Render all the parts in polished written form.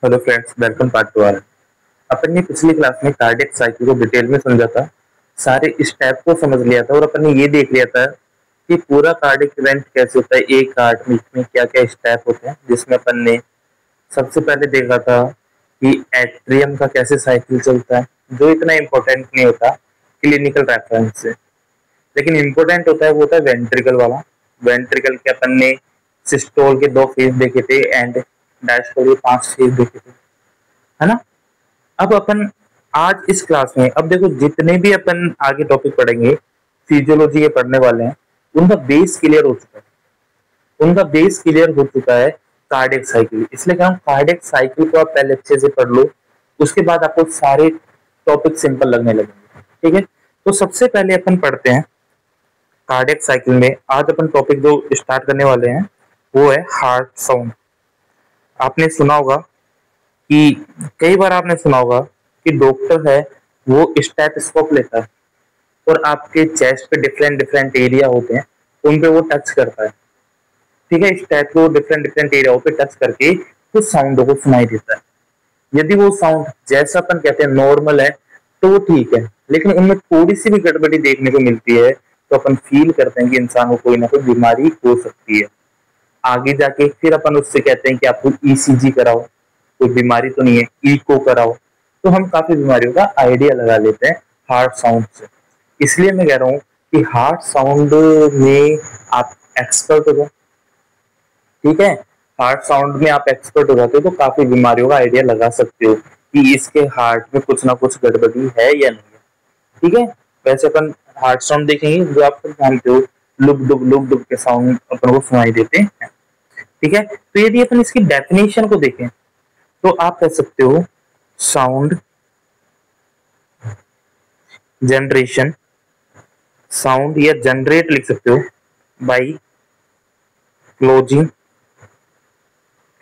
Hello friends, welcome part 2 आर। अपन ने पिछली क्लास में कार्डियक साइकिल को डिटेल में समझा था, सारे स्टेप को समझ लिया था और अपन ने ये देख लिया था कि पूरा कार्डियक इवेंट कैसे होता है, एक हार्ट बीट में क्या क्या स्टेप होते हैं। जिसमें अपन ने सबसे पहले देखा था कि एट्रियम का कैसे साइकिल चलता है, जो इतना इम्पोर्टेंट नहीं होता क्लिनिकल रेफरेंस से, लेकिन इम्पोर्टेंट होता है वो होता है वेंट्रिकल वाला। वेंट्रिकल के अपन ने सिस्टोल के 2 फेज देखे थे एंड डायस्टोल के 5 फेज देखे थे, है ना। अब अपन आज इस क्लास में, अब देखो जितने भी अपन आगे टॉपिक पढ़ेंगे फिजियोलॉजी के पढ़ने वाले हैं, उनका बेस क्लियर हो चुका है। उनका बेस क्लियर हो चुका है कार्डियक साइकिल। इसलिए कहा कार्डियक साइकिल को आप पहले अच्छे से पढ़ लो, उसके बाद आपको सारे टॉपिक सिंपल लगने लगेंगे। ठीक है, तो सबसे पहले अपन पढ़ते हैं कार्डियक साइकिल में। आज अपन टॉपिक जो स्टार्ट करने वाले हैं वो है हार्ट साउंड। आपने सुना होगा कि कई बार आपने सुना होगा कि डॉक्टर है वो स्टेथोस्कोप लेता है और आपके चेस्ट पे डिफरेंट डिफरेंट एरिया होते हैं, उन पे वो टच करता है। ठीक है, स्टेथ को डिफरेंट डिफरेंट एरिया पे टच करके कुछ साउंड को सुनाई देता है। यदि वो साउंड जैसा अपन कहते हैं नॉर्मल है तो वो ठीक है, लेकिन उनमें थोड़ी सी भी गड़बड़ी देखने को मिलती है तो अपन फील करते हैं कि इंसान को कोई ना कोई बीमारी हो सकती है। आगे जाके फिर अपन उससे कहते हैं कि आपको ईसीजी कराओ, कोई बीमारी तो नहीं है, इको कराओ, तो हम काफी बीमारियों का आइडिया लगा लेते हैं हार्ट साउंड से। इसलिए मैं कह रहा हूँ कि हार्ट साउंड में आप एक्सपर्ट हो जाओ। ठीक है, हार्ट साउंड में आप एक्सपर्ट हो जाते हो तो काफी बीमारियों का आइडिया लगा सकते हो कि इसके हार्ट में कुछ ना कुछ गड़बड़ी है या नहीं है। ठीक है, वैसे अपन हार्ट साउंड देखेंगे जो आप सब जानते हो, लुक डुब के साउंड अपन को सुनाई देते हैं। ठीक है, तो यदि अपन इसकी डेफिनेशन को देखें तो आप कह सकते हो साउंड जनरेशन, साउंड या जनरेट लिख सकते हो by closing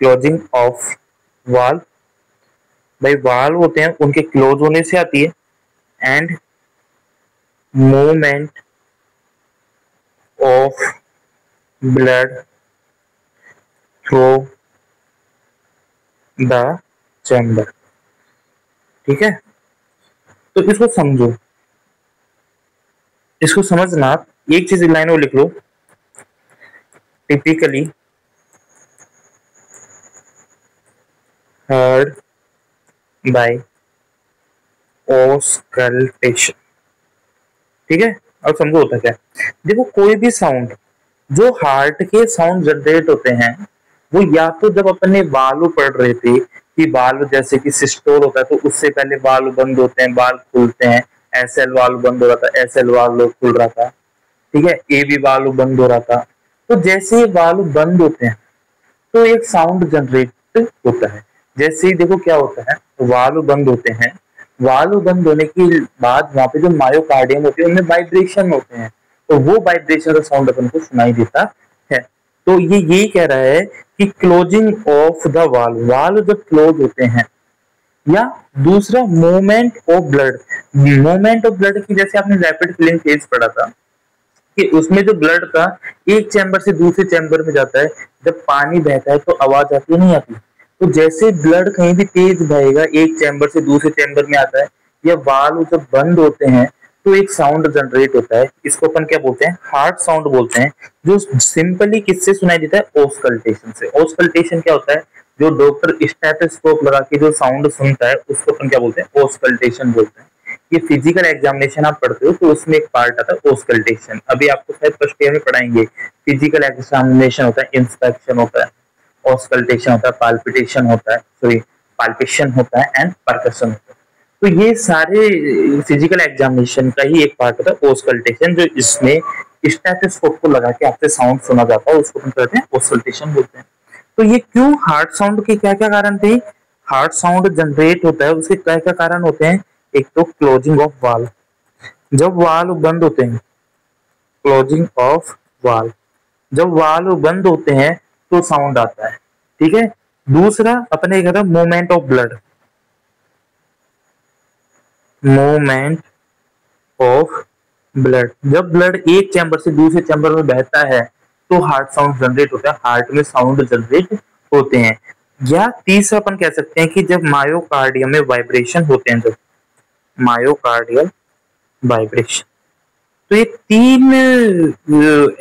closing of valve. भाई वाल्व होते हैं उनके क्लोज होने से आती है, and movement of blood through the chamber. ठीक है, तो इसको समझो, इसको समझना। आप एक चीज लाइन में लिख लो, टिपिकली heard by auscultation। ठीक है, अब समझो होता क्या है। देखो कोई भी साउंड जो हार्ट के साउंड जनरेट होते हैं वो या तो जब अपन ने वाल्व पढ़ रहे थे कि वाल्व जैसे कि सिस्टोल होता है तो उससे पहले वाल्व बंद होते हैं, वाल्व खुलते हैं, एसएल वाल्व बंद हो रहा था, एसएल वाल्व खुल रहा था। ठीक है, एबी वाल्व बंद हो रहा था। तो जैसे ही वाल्व बंद होते हैं तो एक साउंड जनरेट होता है। जैसे ही देखो क्या होता है, वाल्व बंद होते हैं, वाल्व बंद होने के बाद वहां पे जो मायोकार्डियम होते हैं उनमें वाइब्रेशन होते हैं, तो वो वाइब्रेशन का साउंड अपन को सुनाई देता है। तो ये यही कह रहा है कि closing of the valve, valve जब क्लोज होते हैं, या दूसरा movement of blood. Movement of blood की जैसे आपने रैपिड फिलिंग फेज पढ़ा था कि उसमें जो ब्लड का एक चैम्बर से दूसरे चैम्बर में जाता है, जब पानी बहता है तो आवाज आती है, नहीं आती। तो जैसे ब्लड कहीं भी तेज बहेगा, एक चैम्बर से दूसरे चैम्बर में आता है, या वाल्व जब बंद होते हैं तो एक साउंड जनरेट होता है। इसको अपन क्या बोलते हैं, हार्ट साउंड बोलते हैं, जो सिंपली किससे सुनाई देता है, ऑस्कल्टेशन से। ऑस्कल्टेशन क्या होता है, जो डॉक्टर स्टेथोस्कोप लगा के जो साउंड सुनता है उसको अपन क्या बोलते हैं, ऑस्कल्टेशन बोलते हैं। ये फिजिकल एग्जामिनेशन आप पढ़ते हो तो उसमें एक पार्ट आता है ऑस्कल्टेशन। अभी आपको शायद फर्स्ट ईयर में पढ़ाएंगे, फिजिकल एग्जामिनेशन होता है, इंस्पेक्शन होता है, ऑस्कल्टेशन होता है, पाल्पिटेशन होता है, सॉरी पाल्पेशन होता है, एंड परकशन होता है। तो ये सारे फिजिकल एग्जामिनेशन का ही एक पार्ट होता है ऑस्कल्टेशन, जो इसमें स्टेथोस्कोप को लगा के आपसे साउंड सुना जाता है, उसको हम कहते हैं ऑस्कल्टेशन बोलते हैं। तो ये क्यों हार्ट साउंड के क्या क्या कारण थे, हार्ट साउंड जनरेट होता है उसके क्या क्या कारण होते हैं। एक तो क्लोजिंग ऑफ वाल्व, जब वाल्व बंद होते हैं, क्लोजिंग ऑफ वाल्व, जब वाल्व बंद होते हैं तो साउंड आता है। ठीक है, दूसरा अपने क्या था, movement of blood, movement of blood, जब ब्लड एक चैम्बर से दूसरे चैम्बर में बहता है तो हार्ट साउंड जनरेट होता है, हार्ट में साउंड जनरेट होते हैं। या तीसरा अपन कह सकते हैं कि जब मायोकार्डियम में वाइब्रेशन होते हैं, जब मायोकार्डियल वाइब्रेशन, तो ये तीन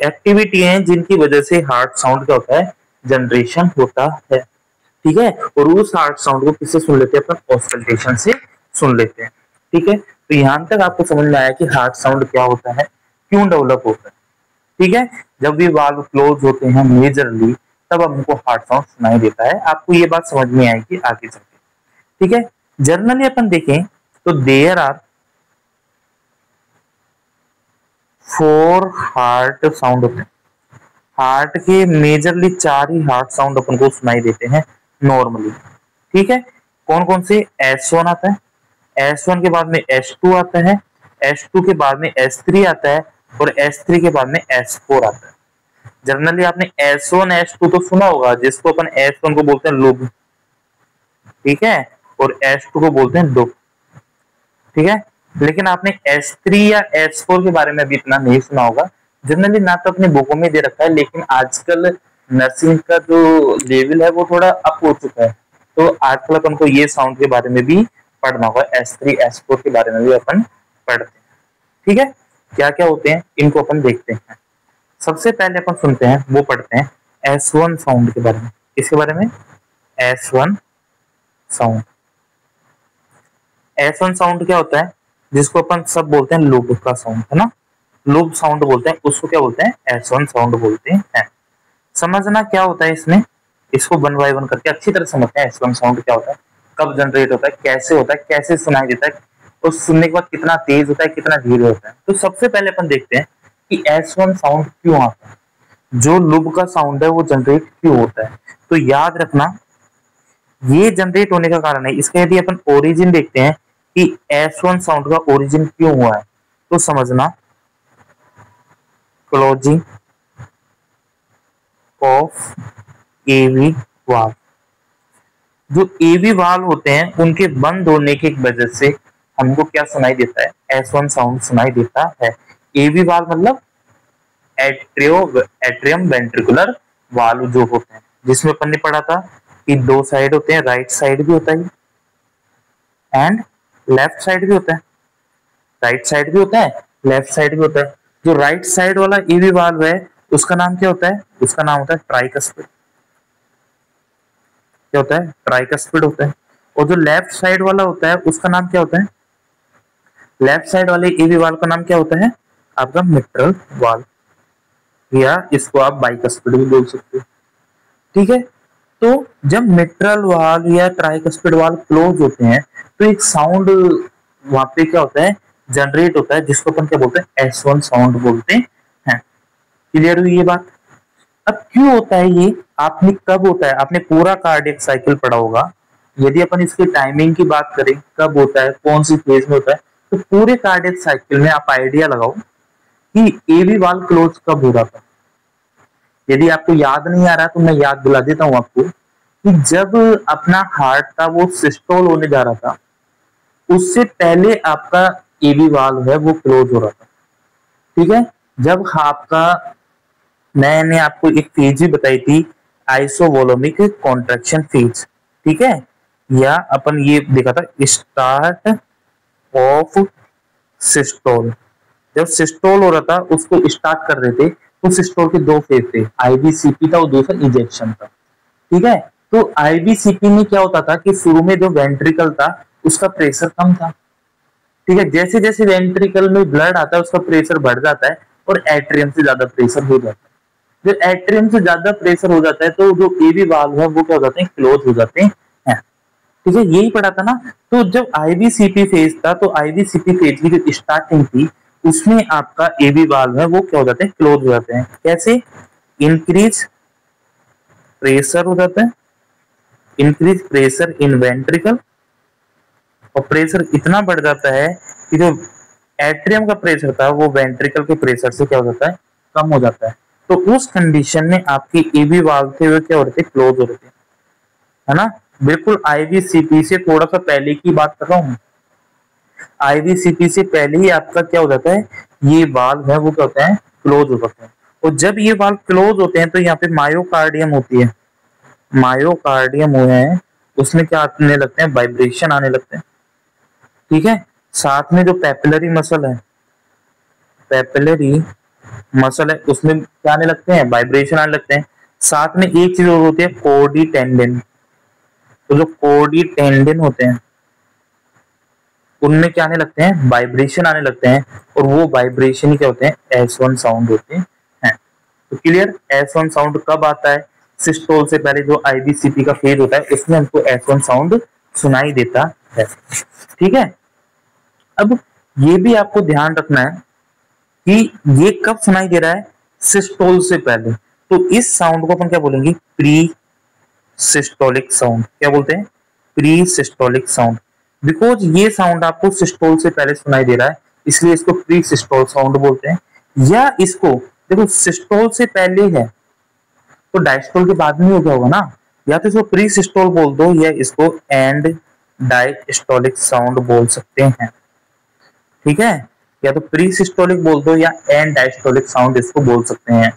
एक्टिविटी हैं जिनकी वजह से हार्ट साउंड क्या होता है, जनरेशन होता है। ठीक है, और उस हार्ट साउंड को किससे सुन लेते हैं अपन, ऑस्कल्टेशन से सुन लेते हैं। ठीक है, तो यहां तक आपको समझ में आया कि हार्ट साउंड क्या होता है, क्यों डेवलप होता है। ठीक है, जब भी वाल्व क्लोज होते हैं मेजरली, तब हमको हार्ट साउंड सुनाई देता है। आपको ये बात समझ में आएगी आगे चल के। ठीक है, जनरली अपन देखें तो देयर आर 4 हार्ट साउंड होते हैं। हार्ट के मेजरली 4 ही हार्ट साउंड अपन को सुनाई देते हैं नॉर्मली। ठीक है, कौन कौन से, S1 आता है, S1 के बाद में S2 आता है, S2 के बाद में S3 आता है, और S3 के बाद में S4 आता है। जनरली आपने S1 S2 तो सुना होगा, जिसको अपन S1 को बोलते हैं लुब, ठीक है, और S2 को बोलते हैं डुब। ठीक है, लेकिन आपने S3 या S4 के बारे में अभी इतना नहीं सुना होगा। जनरली ना तो अपने बुकों में दे रखा है, लेकिन आजकल नर्सिंग का जो लेवल है वो थोड़ा अप हो चुका है, तो आजकल अपन को ये साउंड के बारे में भी पढ़ना होगा। S3 S4 के बारे में भी अपन पढ़ते हैं। ठीक है, क्या क्या होते हैं इनको अपन देखते हैं। सबसे पहले अपन सुनते हैं, वो पढ़ते हैं S1 साउंड के बारे में। इसके बारे में, S1 साउंड। S1 साउंड क्या होता है, जिसको अपन सब बोलते हैं लूप का साउंड, है ना, लूप साउंड बोलते हैं उसको, क्या बोलते हैं, S1 साउंड बोलते हैं। समझना क्या होता है इसमें, इसको 1 बाय 1 करके अच्छी तरह समझते हैं। S1 साउंड क्या होता है, कब जनरेट होता है, कैसे होता है, कैसे सुनाई देता है, और सुनने के बाद कितना तेज होता है, कितना धीरे होता है। तो सबसे पहले अपन देखते हैं कि S1 साउंड क्यों आता है, जो लूप का साउंड है वो जनरेट क्यों होता है। तो याद रखना, ये जनरेट होने का कारण है। इसका यदि अपन ओरिजिन देखते हैं कि S1 साउंड का ओरिजिन क्यों हुआ है, तो समझना, क्लोजिंग ऑफ एवी वाल्व। जो एवी वाल्व होते हैं उनके बंद होने की वजह से हमको क्या सुनाई देता है, S1 साउंड सुनाई देता है। एवी वाल्व मतलब एट्रियम वेंट्रिकुलर वाल्व जो होते हैं, जिसमें अपन ने पढ़ा था कि 2 साइड होते हैं, राइट साइड भी होता है एंड लेफ्ट साइड भी होता है। राइट साइड भी होता है, लेफ्ट साइड भी होता है। जो राइट साइड वाला ईवी वाल्व है उसका नाम क्या होता है, उसका नाम होता है ट्राइकस्पिड। क्या होता है, ट्राइकस्पिड होता है। और जो लेफ्ट साइड वाला होता है उसका नाम क्या होता है, लेफ्ट साइड वाले ईवी वाल्व का नाम क्या होता है, आपका मिट्रल वाल्व, या इसको आप बाइकस्पिड भी बोल सकते हो। ठीक है, तो जब मिट्रल वाल्व या ट्राइकस्पिड वाल्व क्लोज होते हैं तो एक साउंड वहां पे क्या होता है, जनरेट होता है, जिसको अपन क्या बोलते हैं, S1 साउंड बोलते हैं। क्लियर हुई ये बात। अब क्यों होता है ये, आपने कब होता है, आपने पूरा कार्डियक साइकिल पढ़ा होगा। यदि अपन इसकी टाइमिंग की बात करें, कब होता है, कौन सी फेज में होता है, तो पूरे कार्डियक साइकिल में आप आइडिया लगाओ कि एवी वाल्व क्लोज कब हो रहा था। यदि आपको याद नहीं आ रहा तो मैं याद दिला देता हूं आपको कि जब अपना हार्ट था वो सिस्टोल होने जा रहा था, उससे पहले आपका एवी वाल्व है वो क्लोज हो रहा था। ठीक है, जब आपका, मैंने आपको एक फेज भी बताई थी, आइसोवोलोमिक कॉन्ट्रैक्शन फेज। ठीक है, या अपन ये देखा था स्टार्ट ऑफ सिस्टोल। जब सिस्टोल हो रहा था उसको स्टार्ट कर रहे थे, तो सिस्टोल के 2 फेज थे, आईवीसीपी था और दूसरा इजेक्शन था। ठीक है, तो आईवीसीपी में क्या होता था कि शुरू में जो वेंट्रिकल था उसका प्रेशर कम था। ठीक है, जैसे जैसे वेंट्रिकल में ब्लड आता है उसका प्रेशर बढ़ जाता है और एट्रियम से ज्यादा प्रेशर हो जाता है। जब एट्रियम से ज्यादा प्रेशर हो जाता है तो जो एवी वाल्व है वो क्या हो जाते हैं, क्लोज हो जाते हैं। ठीक है, यही पढ़ा था ना। तो जब आईवीसीपी फेज था, तो आईवीसीपी फेज की जो स्टार्टिंग थी उसमें आपका एवी वाल्व है वो क्या हो जाते हैं, क्लोज हो जाते हैं। कैसे, इंक्रीज प्रेशर हो जाता है, इंक्रीज प्रेशर इन वेंट्रिकल, और प्रेशर इतना बढ़ जाता है कि जो एट्रियम का प्रेशर था वो वेंट्रिकल के प्रेशर से क्या हो जाता है, कम हो जाता है। तो उस कंडीशन में आपकी एवी वाल्व थे वो क्या हो रहे थे, क्लोज हो रहे थे, है ना। बिल्कुल आईवीसीपी से थोड़ा सा पहले की बात कर रहा हूँ। आईवीसीपी से पहले ही आपका क्या हो जाता है, ये वाल्व है वो क्या होता है, क्लोज हो जाते हैं। और जब ये वाल्व क्लोज होते हैं तो यहाँ पे मायोकार्डियम होती है, मायोकार्डियम हुए हैं उसमें क्या आने लगते हैं, वाइब्रेशन आने लगते हैं। ठीक है, साथ में जो पेपिलरी मसल है, पेपिलरी मसल है उसमें क्या आने लगते हैं, वाइब्रेशन आने लगते हैं। साथ में एक चीज और होती है, कोर्डी टेंडिन। तो जो कोर्डी टेंडिन होते हैं उनमें क्या आने लगते हैं, वाइब्रेशन आने लगते हैं, और वो वाइब्रेशन ही क्या होते हैं, S1 साउंड होते हैं। तो क्लियर, S1 साउंड कब आता है, सिस्टोल से पहले जो आईवीसीपी का फेज होता है उसमें हमको S1 साउंड सुनाई देता है। ठीक है, अब ये भी आपको ध्यान रखना है कि ये कब सुनाई दे रहा है, सिस्टोल से पहले। तो इस साउंड को अपन क्या बोलेंगे, प्री सिस्टोलिक साउंड। क्या बोलते हैं, प्री सिस्टोलिक साउंड। बिकॉज ये साउंड आपको सिस्टोल से पहले सुनाई दे रहा है इसलिए इसको प्री सिस्टोल साउंड बोलते हैं। या इसको देखो सिस्टोल से पहले है तो डायस्टोल के बाद में हो गया होगा ना, या तो इसको प्री सिस्टोल बोल दो या इसको एंड डायस्टोलिक साउंड बोल सकते हैं। ठीक है, या तो प्री सिस्टोलिक बोल दो या एंड डायस्टोलिक साउंड इसको बोल सकते हैं।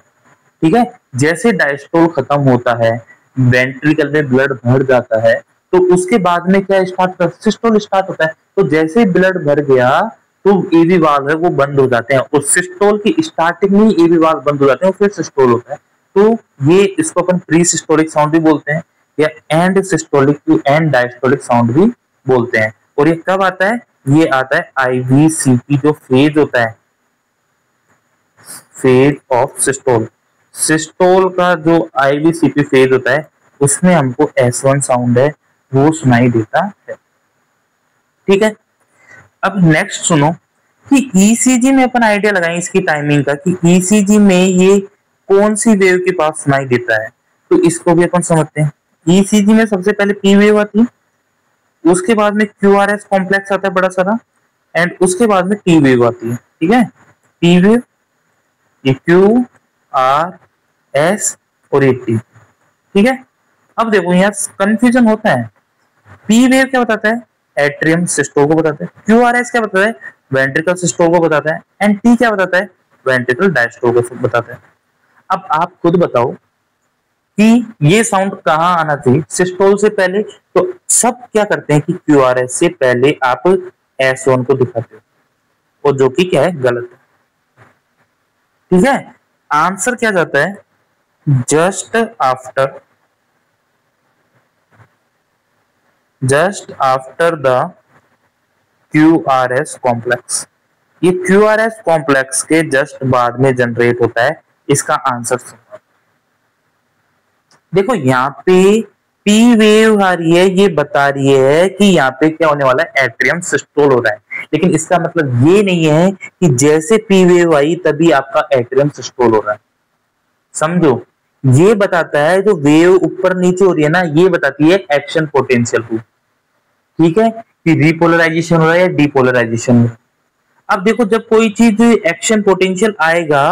ठीक है, जैसे डायस्टोल खत्म होता है, वेंट्रिकल में ब्लड भर जाता है, तो उसके बाद में क्या स्टार्ट होता है, सिस्टोल स्टार्ट होता है। तो जैसे ब्लड भर गया तो एवी वाल्व है वो बंद हो जाते हैं, और सिस्टोल की स्टार्टिंग में ही एवी वाल्व बंद हो जाते हैं और फिर सिस्टोल होता है। तो ये इसको अपन प्री सिस्टोलिक साउंड भी बोलते हैं या and systolic and diastolic sound भी बोलते हैं। और ये कब आता है, ये आता है आईवीसीपी जो फेज होता है, फेज ऑफ सिस्टोल। सिस्टोल का जो आईवीसीपी फेज होता है उसमें हमको S1 साउंड है वो सुनाई देता है। ठीक है, अब नेक्स्ट सुनो कि ईसीजी में अपन आइडिया लगाएं इसकी टाइमिंग का कि ईसीजी में ये कौन सी वेव के पास सुनाई देता है। तो इसको भी अपन समझते हैं। ईसीजी में सबसे पहले पी वेव आती है, उसके बाद में क्यूआरएस कॉम्प्लेक्स आता है बड़ा सारा, एंड उसके बाद में टी वेव आती है। ठीक है, पी वेव, ये क्यू आर एस और ये टी। ठीक है, अब देखो यहाँ कंफ्यूजन होता है। पी वेव क्या बताता है, एट्रियम सिस्टोल को बताता है। क्यूआरएस क्या बताता है, वेंट्रिकल सिस्टोल को बताता है। एंड टी क्या बताता है, वेंट्रिकल डायस्टोल को बताता है। अब आप खुद बताओ कि ये साउंड कहाँ आना चाहिए, सिस्टोल से पहले। तो सब क्या करते हैं कि क्यूआरएस से पहले आप S1 को दिखाते हो, और जो कि क्या है, गलत है। ठीक है, आंसर क्या जाता है, just after the QRS complex. ये QRS कॉम्प्लेक्स के जस्ट बाद में जनरेट होता है। इसका आंसर सुनो, देखो यहाँ पे पी वेव आ रही है, ये बता रही है कि यहाँ पे क्या होने वाला है, एट्रियम सिस्टोल हो रहा है। लेकिन इसका मतलब ये नहीं है कि जैसे पी वेव आई तभी आपका एट्रियम सिस्टोल हो रहा है। समझो, ये बताता है जो वेव ऊपर नीचे हो रही है ना, ये बताती है एक्शन पोटेंशियल को। ठीक है, कि रिपोलराइजेशन हो रहा है या डिपोलराइजेशन हो रहा है। अब देखो जब कोई चीज एक्शन पोटेंशियल आएगा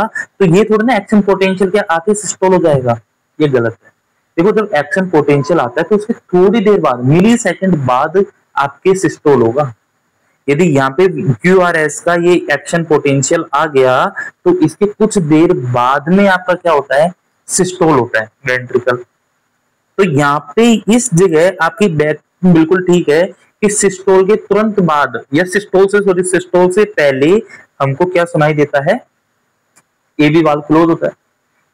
तो ये थोड़ा ना एक्शन पोटेंशियल के आके सिस्टोल हो जाएगा, ये गलत है। देखो जब एक्शन पोटेंशियल आता है तो उसके थोड़ी देर बाद, मिली सेकेंड बाद आपके सिस्टोल होगा। यदि यहाँ पे क्यूआरएस का ये एक्शन पोटेंशियल आ गया तो इसके कुछ देर बाद में आपका क्या होता है, सिस्टोल होता है, वेंट्रिकल। तो यहाँ पे इस जगह आपकी बात बिल्कुल ठीक है कि सिस्टोल के तुरंत बाद या सिस्टोल से पहले हमको क्या सुनाई देता है, एबी वाल्व क्लोज होता है।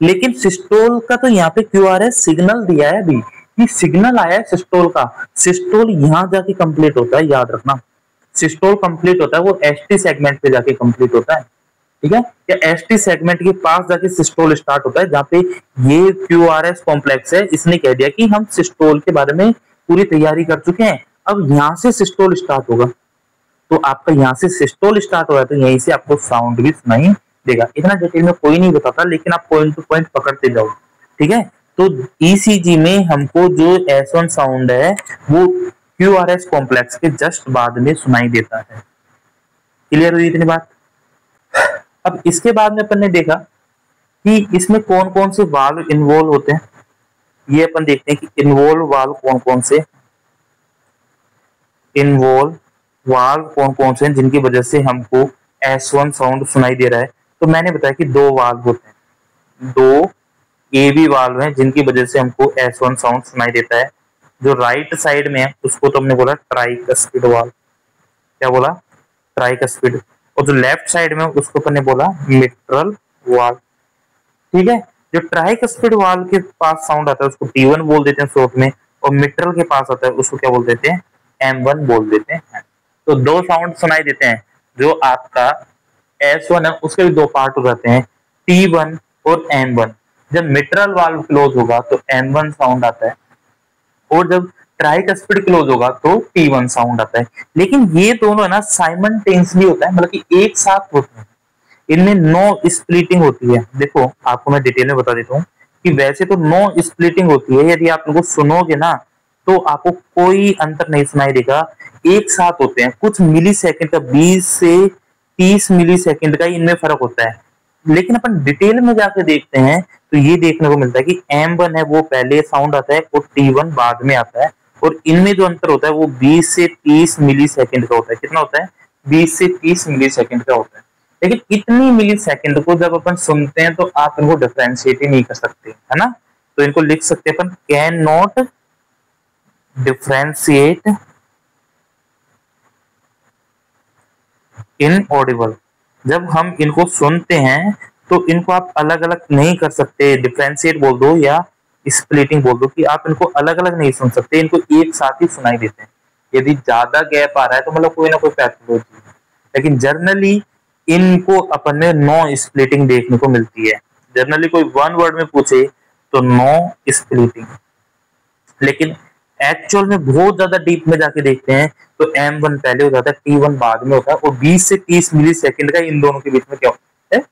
लेकिन सिस्टोल का तो यहाँ पे क्यूआरएस सिग्नल दिया है अभी, ये सिग्नल आया है सिस्टोल का। सिस्टोल यहाँ जाके कंप्लीट होता है, याद रखना। सिस्टोल कंप्लीट होता है वो एसटी सेगमेंट पे जाके कंप्लीट होता है। ठीक है, या एसटी सेगमेंट के पास जाके सिस्टोल स्टार्ट होता है, जहाँ पे ये क्यूआरएस कॉम्प्लेक्स है। इसने कह दिया कि हम सिस्टोल के बारे में पूरी तैयारी कर चुके हैं, अब यहाँ से सिस्टोल स्टार्ट होगा। तो आपका यहाँ से सिस्टोल स्टार्ट हो रहा है तो यहीं से आपको साउंड भी सुनाई देगा। इतना डिटेल में कोई नहीं बताता, लेकिन आप पॉइंट टू पॉइंट पकड़ते जाओ। ठीक है, तो ईसीजी में हमको जो S1 साउंड है वो क्यूआरएस कॉम्प्लेक्स के जस्ट बाद में सुनाई देता है। क्लियर हुई इतनी बात। अब इसके बाद में अपन ने देखा कि इसमें कौन कौन से वाल्व इन्वॉल्व होते हैं। ये अपन देखते हैं कि इन्वॉल्व वाल्व कौन कौन से, हैं जिनकी वजह से हमको S1 साउंड सुनाई दे रहा है। तो मैंने बताया कि दो वाल्व होते हैं, दो AV वाल्व हैं जिनकी वजह से हमको S1 साउंड सुनाई देता है। जो राइट साइड में है उसको तो हमने बोला ट्राइकस्पिड वाल्व। क्या बोला? ट्राइकस्पिड। और जो लेफ्ट साइड में उसको हमने बोला मिट्रल वाल्व। ठीक है, जो ट्राइकस्पिड वाल्व के पास साउंड आता है उसको T1 बोल देते हैं शॉर्ट में, और मिट्रल के पास आता है उसको क्या बोल देते हैं? M1 बोल देते हैं। तो दो साउंड सुनाई देते हैं। जो आपका S1 है उसके भी दो पार्ट हो जाते हैं, T1 और M1। जब मिट्रल वाल्व क्लोज होगा तो M1 साउंड आता है, और जब ट्राइकस्पिड क्लोज होगा तो T1 साउंड आता है। लेकिन ये दोनों है ना साइमल्टेनियसली होता है, मतलब कि एक साथ होते हैं। इनमें नो स्प्लिटिंग होती है। देखो आपको मैं डिटेल में बता देता हूँ कि वैसे तो नो स्प्लिटिंग होती है, यदि आप इनको सुनोगे ना तो आपको कोई अंतर नहीं सुनाई देगा, एक साथ होते हैं। कुछ मिली सेकेंड का, 20 से 30 मिली सेकेंड का इनमें फर्क होता है। लेकिन अपन डिटेल में जाके देखते हैं तो ये देखने को मिलता है कि M1 है वो पहले साउंड आता है और T1 बाद में आता है, और इनमें जो अंतर होता है वो 20 से 30 मिली सेकेंड का होता है। कितना होता है? 20 से 30 मिली सेकेंड का होता है। लेकिन इतनी मिली सेकेंड को जब अपन सुनते हैं तो आप इनको डिफरेंशिएट ही नहीं कर सकते, है ना? तो इनको लिख सकते हैं अपन, cannot differentiate inaudible. जब हम इनको सुनते हैं तो इनको आप अलग अलग नहीं कर सकते, डिफरेंशिएट बोल दो या स्प्लिटिंग बोल दो, कि आप इनको अलग अलग नहीं सुन सकते, इनको एक साथ ही सुनाई देते हैं। यदि ज्यादा गैप आ रहा है तो मतलब कोई ना कोई पैथोलॉजी है, लेकिन जर्नली इनको अपन में नो स्प्लिटिंग देखने को मिलती है। जनरली कोई वन वर्ड में पूछे तो नो स्प्लिटिंग, लेकिन एक्चुअल में बहुत ज्यादा डीप में जाके देखते हैं तो M1 पहले हो जाता है, T1 बाद में होता है, और 20 से 30 मिली सेकेंड का इन दोनों के बीच में क्या होता है?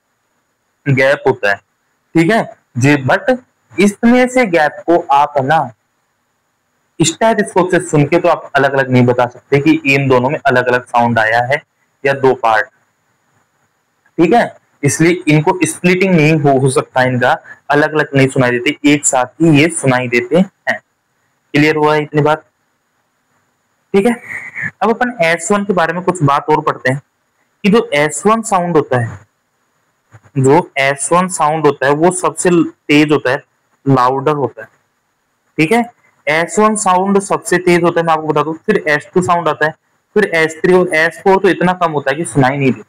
गैप होता है। ठीक है जी, बट इसमें से गैप को आप है ना स्टेथोस्कोप से सुन के तो आप अलग अलग नहीं बता सकते कि इन दोनों में अलग अलग साउंड आया है या दो पार्ट। ठीक है, इसलिए इनको स्प्लिटिंग नहीं हो सकता, इनका अलग अलग नहीं सुनाई देते, एक साथ ही ये सुनाई देते हैं। क्लियर हुआ है इतनी बात? ठीक है, अब अपन S1 के बारे में कुछ बात और पढ़ते हैं कि जो S1 साउंड होता है, जो S1 साउंड होता है वो सबसे तेज होता है, लाउडर होता है। ठीक है, S1 साउंड सबसे तेज होता है, मैं आपको बता दूं। फिर S2 साउंड आता है, फिर S3 और S4 तो इतना कम होता है कि सुनाई नहीं देता।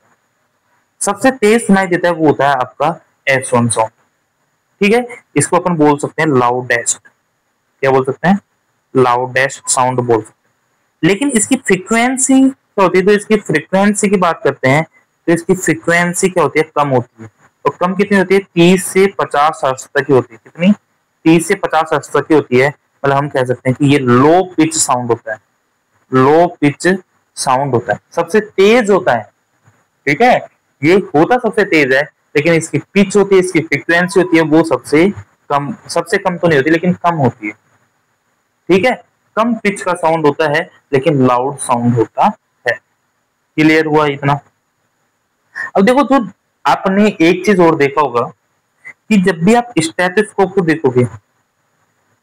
सबसे तेज सुनाई देता है वो होता है आपका S1 साउंड। ठीक है, इसको अपन बोल सकते हैं लाउडेस्ट। क्या बोल सकते हैं? लाउडेस्ट साउंड बोल सकते हैं। लेकिन इसकी फ्रीक्वेंसी क्या होती है? तो इसकी फ्रीक्वेंसी की बात करते हैं तो इसकी फ्रीक्वेंसी क्या होती है? कम होती है। और कम कितनी होती है? 30 से 50 हर्ट्ज तक की होती है। कितनी? 30 से 50 हर्ट्ज तक की होती है। मतलब हम कह सकते हैं कि ये लो पिच साउंड होता है, लो पिच साउंड होता है, सबसे तेज होता है। ठीक है, ये होता सबसे तेज है, लेकिन इसकी पिच होती है, इसकी फ्रीक्वेंसी होती है वो सबसे कम। सबसे कम तो नहीं होती लेकिन कम होती है। ठीक है, कम पिच का साउंड होता है लेकिन लाउड साउंड होता है। क्लियर हुआ इतना? अब देखो, जो आपने एक चीज और देखा होगा कि जब भी आप स्टेथोस्कोप को देखोगे,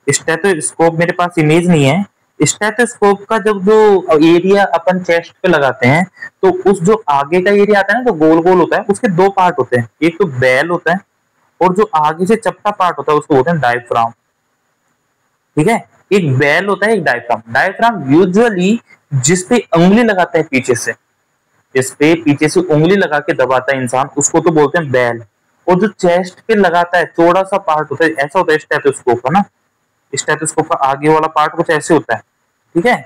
स्टेथोस्कोप मेरे पास इमेज नहीं है, स्टेथोस्कोप का जब जो एरिया अपन चेस्ट पे लगाते हैं तो उस जो आगे का एरिया आता है ना, जो गोल गोल होता है, उसके दो पार्ट होते हैं। एक तो बेल होता है और जो आगे से चपटा पार्ट होता है उसको बोलते हैं डायफ्राम। ठीक है, एक बेल होता है, एक डायफ्राम। डायफ्राम यूजुअली जिस पे उंगली लगाते हैं पीछे से, जिस पे पीछे से उंगली लगा के दबाता है इंसान, उसको तो बोलते हैं बेल। और जो चेस्ट पे लगाता है चौड़ा सा पार्ट होता है, ऐसा होता है स्टेथोस्कोप का ना। स्टेथोस्कोप का आगे वाला पार्ट कुछ ऐसे होता है। ठीक है,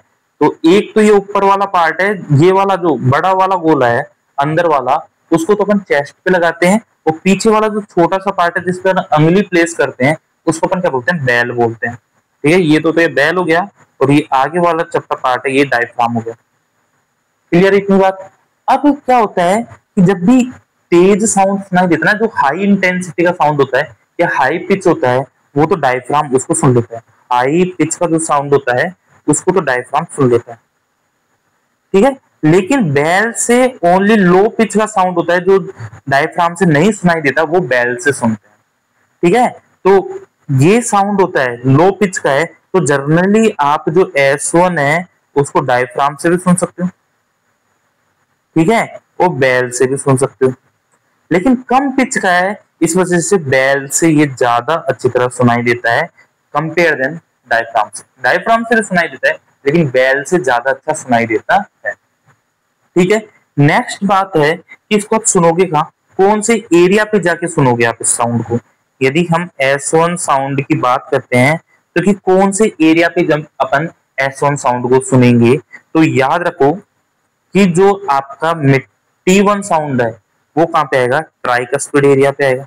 तो एक तो ये ऊपर वाला पार्ट है, ये वाला जो बड़ा वाला गोला है अंदर वाला, उसको तो अपन चेस्ट पे लगाते हैं, और पीछे वाला जो छोटा सा पार्ट है जिस पर उंगली प्लेस करते हैं उसको अपन क्या बोलते हैं? बेल बोलते हैं। ठीक है, ये तो ये बेल हो गया, और ये आगे वाला चपटा पार्ट है ये डायफ्राम हो गया। क्लियर इतनी बात? अब क्या होता है कि जब भी तेज साउंड सुनाई देता है ना, जो हाई इंटेंसिटी का साउंड होता है या हाई पिच होता है, वो तो डायफ्राम उसको सुन लेता है। हाई पिच का जो साउंड होता है उसको तो डायफ्राम सुन लेता है। ठीक है, लेकिन बेल से ओनली लो पिच का साउंड होता है जो डायफ्राम से नहीं सुनाई देता, वो बेल से सुनते हैं। ठीक है, तो ये साउंड होता है लो पिच का है, तो जनरली आप जो S1 है उसको डायफ्राम से भी सुन सकते हो। ठीक है, और बेल से भी सुन सकते हो। लेकिन कम पिच का है, इस वजह से बेल से ये ज्यादा अच्छी तरह सुनाई देता है कंपेयर देन डायफ्राम से। डायफ्राम से सुनाई देता है लेकिन बेल से ज्यादा अच्छा सुनाई देता है। ठीक है, नेक्स्ट बात है कि इसको आप सुनोगे कहाँ, कौन से एरिया पे जाके सुनोगे आप इस साउंड को। यदि हम S1 साउंड की बात करते हैं तो कि कौन से एरिया पे जब अपन S1 साउंड को सुनेंगे, तो याद रखो कि जो आपका T1 साउंड है वो कहाँ पे आएगा, ट्राइकस्पिड एरिया पे आएगा।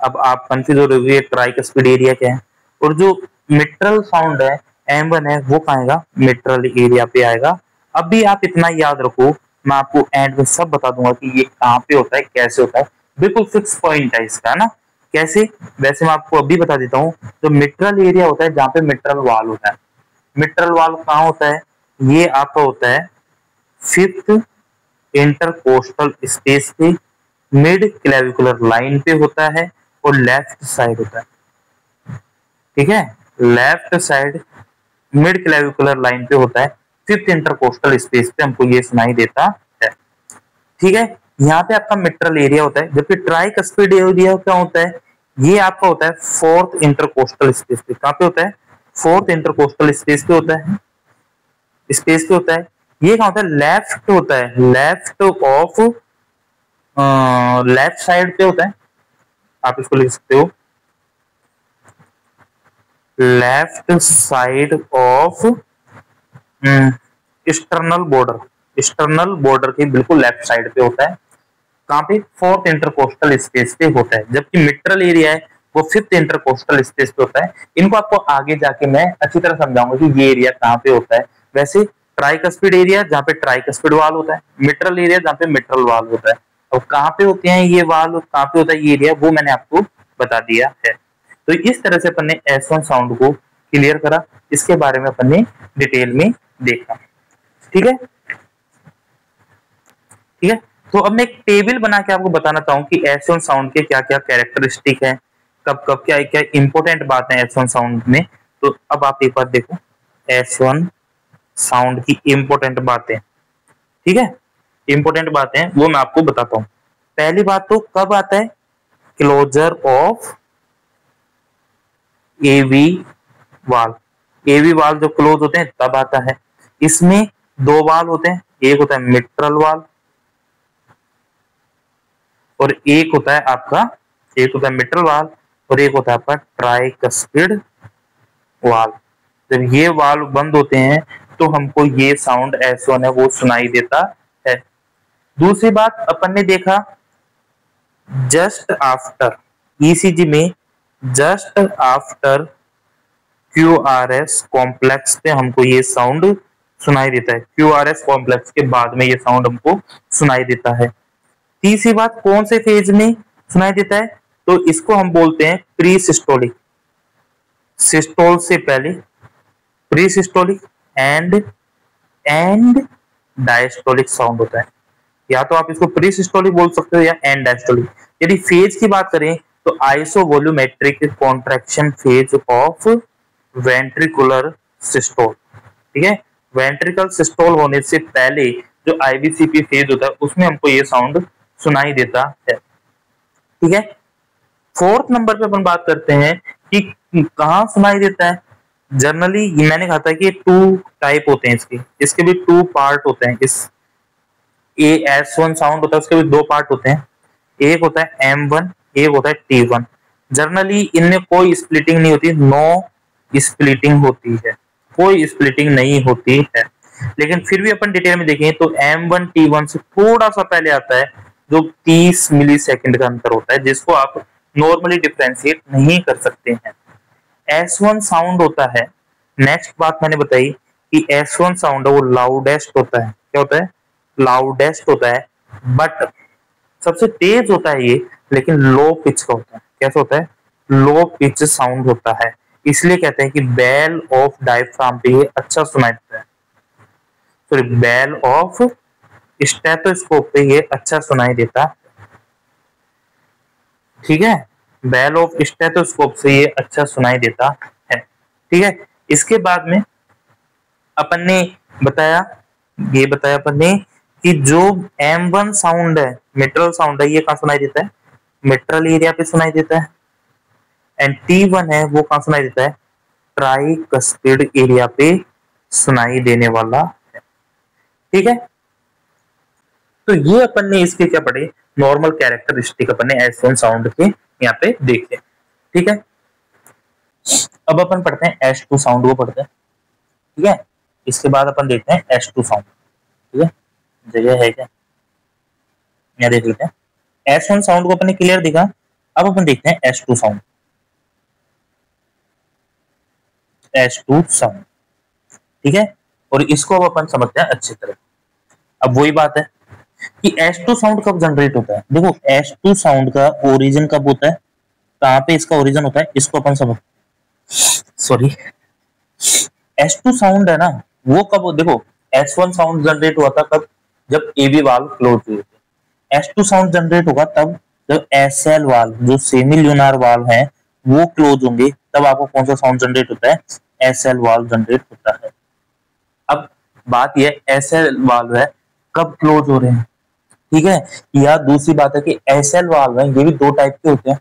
अब आप कंफ्यूज हो रहे हो ट्राइकस्पिड एरिया क्या है, और जो मिट्रल साउंड है M1 है वो कहाँ आएगा, मिट्रल एरिया पे आएगा। अब भी आप इतना याद रखो, मैं आपको एंड में सब बता दूंगा कि ये कहाँ पे होता है, कैसे होता है, बिल्कुल फिक्स पॉइंट है इसका, है ना। कैसे, वैसे मैं आपको अभी बता देता हूँ। जो मिट्रल एरिया होता है जहाँ पे मिट्रल वाल होता है, मिट्रल वाल कहाँ होता है, ये आपका होता है 5th इंटरकोस्टल स्पेस पे, मिड क्लेविकुलर लाइन पे होता है और लेफ्ट साइड होता है। ठीक है, left side mid clavicular line पे होता है, 5th इंटरकोस्टल स्पेस पे हमको ये सुनाई देता है। ठीक है, यहाँ पे आपका मिट्रल एरिया होता है, जबकि ट्राइकस्पिड एरिया क्या होता है, ये आपका होता है 4th इंटरकोस्टल स्पेस पे। कहाँ पे होता है, 4th इंटरकोस्टल स्पेस पे होता है, स्पेस पे होता है। ये कहाँ होता है, लेफ्ट होता है, लेफ्ट ऑफ लेफ्ट साइड पे होता है। आप इसको लिख सकते हो left side of external border, external border के बिल्कुल लेफ्ट साइड पे होता है। कहाँ पे, 4th इंटरकोस्टल स्पेस पे होता है, जबकि मिट्रल एरिया है वो 5th इंटरकोस्टल स्पेस पे होता है। इनको आपको आगे जाके मैं अच्छी तरह समझाऊंगा कि ये एरिया कहाँ पे होता है। वैसे ट्राइकस्पिड एरिया जहाँ पे ट्राइकस्पिड वाल होता है, मिट्रल एरिया जहाँ पे मिट्रल वाल होता है। और कहाँ पे होते हैं ये वाल, कहाँ पे होता है ये एरिया, वो मैंने आपको बता दिया है। तो इस तरह से अपन ने S1 साउंड को क्लियर करा, इसके बारे में अपन ने डिटेल में देखा। ठीक है, ठीक है। तो अब मैं एक टेबल बना के आपको बताना चाहूँ कि S1 साउंड के क्या क्या कैरेक्टरिस्टिक है, कब कब क्या क्या इंपॉर्टेंट बातें हैं S1 साउंड में। तो अब आप एक बार देखो S1 साउंड की इंपॉर्टेंट बातें। ठीक है, इंपॉर्टेंट बातें वो मैं आपको बताता हूँ। पहली बात तो कब आता है, क्लोजर ऑफ एवी वाल। एवी वाल जो क्लोज होते हैं तब आता है। इसमें दो वाल होते हैं, एक होता है मिट्रल वाल और एक होता है आपका, एक होता है मिट्रल वाल और एक होता है आपका ट्राइकस्पिड वाल। जब ये वाल बंद होते हैं तो हमको ये साउंड S1 है वो सुनाई देता है। दूसरी बात अपन ने देखा, जस्ट आफ्टर ECG में, जस्ट आफ्टर QRS कॉम्प्लेक्स पे हमको ये साउंड सुनाई देता है। QRS कॉम्प्लेक्स के बाद में ये साउंड हमको सुनाई देता है। तीसरी बात, कौन से फेज में सुनाई देता है, तो इसको हम बोलते हैं प्री सिस्टोलिक, सिस्टोल से पहले, pre systolic and diastolic sound होता है। या तो आप इसको प्री सिस्टोलिक बोल सकते हो या एंड डायस्टोलिक। यदि फेज की बात करें तो isovolumetric contraction phase of ventricular systole. ठीक है, वेंट्रिकल सिस्टोल होने से पहले जो IVCP फेज होता है उसमें हमको ये साउंड सुनाई देता है। ठीक है, 4th नंबर पे अपन बात करते हैं कि कहाँ सुनाई देता है। जनरली मैंने कहा था कि 2 टाइप होते हैं इसके, इसके भी 2 पार्ट होते हैं। इस S1 साउंड होता है उसके भी 2 पार्ट होते हैं, एक होता है M1, एक होता है T1। जनरली इनमें कोई स्प्लिटिंग नहीं होती, नो स्प्लिटिंग होती है, कोई स्प्लिटिंग नहीं होती है। लेकिन फिर भी अपन डिटेल में देखें तो M1 T1 से थोड़ा सा पहले आता है जो 30 मिली सेकेंड का अंतर होता है, जिसको आप नॉर्मली डिफ्रेंशिएट नहीं कर सकते हैं। S1 साउंड होता है, नेक्स्ट बात मैंने बताई कि S1 साउंड है वो लाउडेस्ट होता है। क्या होता है, लाउडेस्ट होता है, बट सबसे तेज होता है ये, लेकिन लो पिच का होता है। कैसा होता है, लो पिच साउंड होता है। इसलिए कहते हैं कि बेल ऑफ डायफ्राम पे ये अच्छा सुनाई देता है, सॉरी बेल ऑफ स्टेथोस्कोप पे ये अच्छा सुनाई देता है। ठीक है, बेल ऑफ स्टेथोस्कोप से ये अच्छा सुनाई देता है। ठीक है, इसके बाद में अपन ने बताया, ये बताया अपन ने कि जो M1 साउंड है, मिट्रल साउंड है, ये कहाँ सुनाई देता है? मिट्रल एरिया पे सुनाई देता है। एंड T1 है वो कहाँ सुनाई देता है? ट्राइकस्पिड एरिया पे सुनाई देने वाला है। ठीक है, तो ये अपन ने इसके क्या पढ़े, नॉर्मल कैरेक्टरिस्टिक अपन ने S1 साउंड के यहाँ पे देखे। ठीक है, अब अपन पढ़ते हैं S2 साउंड को पढ़ते हैं। ठीक है, इसके बाद अपन देखते हैं S2 साउंड। ठीक है, जगह है क्या, यहाँ देख लेते हैं। S1 साउंड को अपन ने क्लियर देखा, अब अपन देखते हैं S2 साउंड। S2 साउंड, ठीक है, और इसको अब अपन समझते हैं अच्छी तरह। अब वही बात है कि S2 साउंड कब जनरेट होता है। देखो S2 साउंड का ओरिजिन कब होता है, कहाँ पे इसका ओरिजिन होता है, इसको अपन समझ, सॉरी, S2 साउंड है ना वो कब, देखो S1 साउंड जनरेट हुआ था कब, जब AB वाल्व क्लोज हुए थे। S2 साउंड जनरेट होगा तब जब SL वाल्व, जो सेमी ल्यूनार वाल्व है, वो क्लोज होंगे, तब आपको कौन सा साउंड जनरेट होता है, SL वाल्व जनरेट होता है। अब बात यह SL वाल्व है कब क्लोज हो रहे हैं। ठीक है, या दूसरी बात है कि SL वाल्व है, ये भी दो टाइप के होते हैं।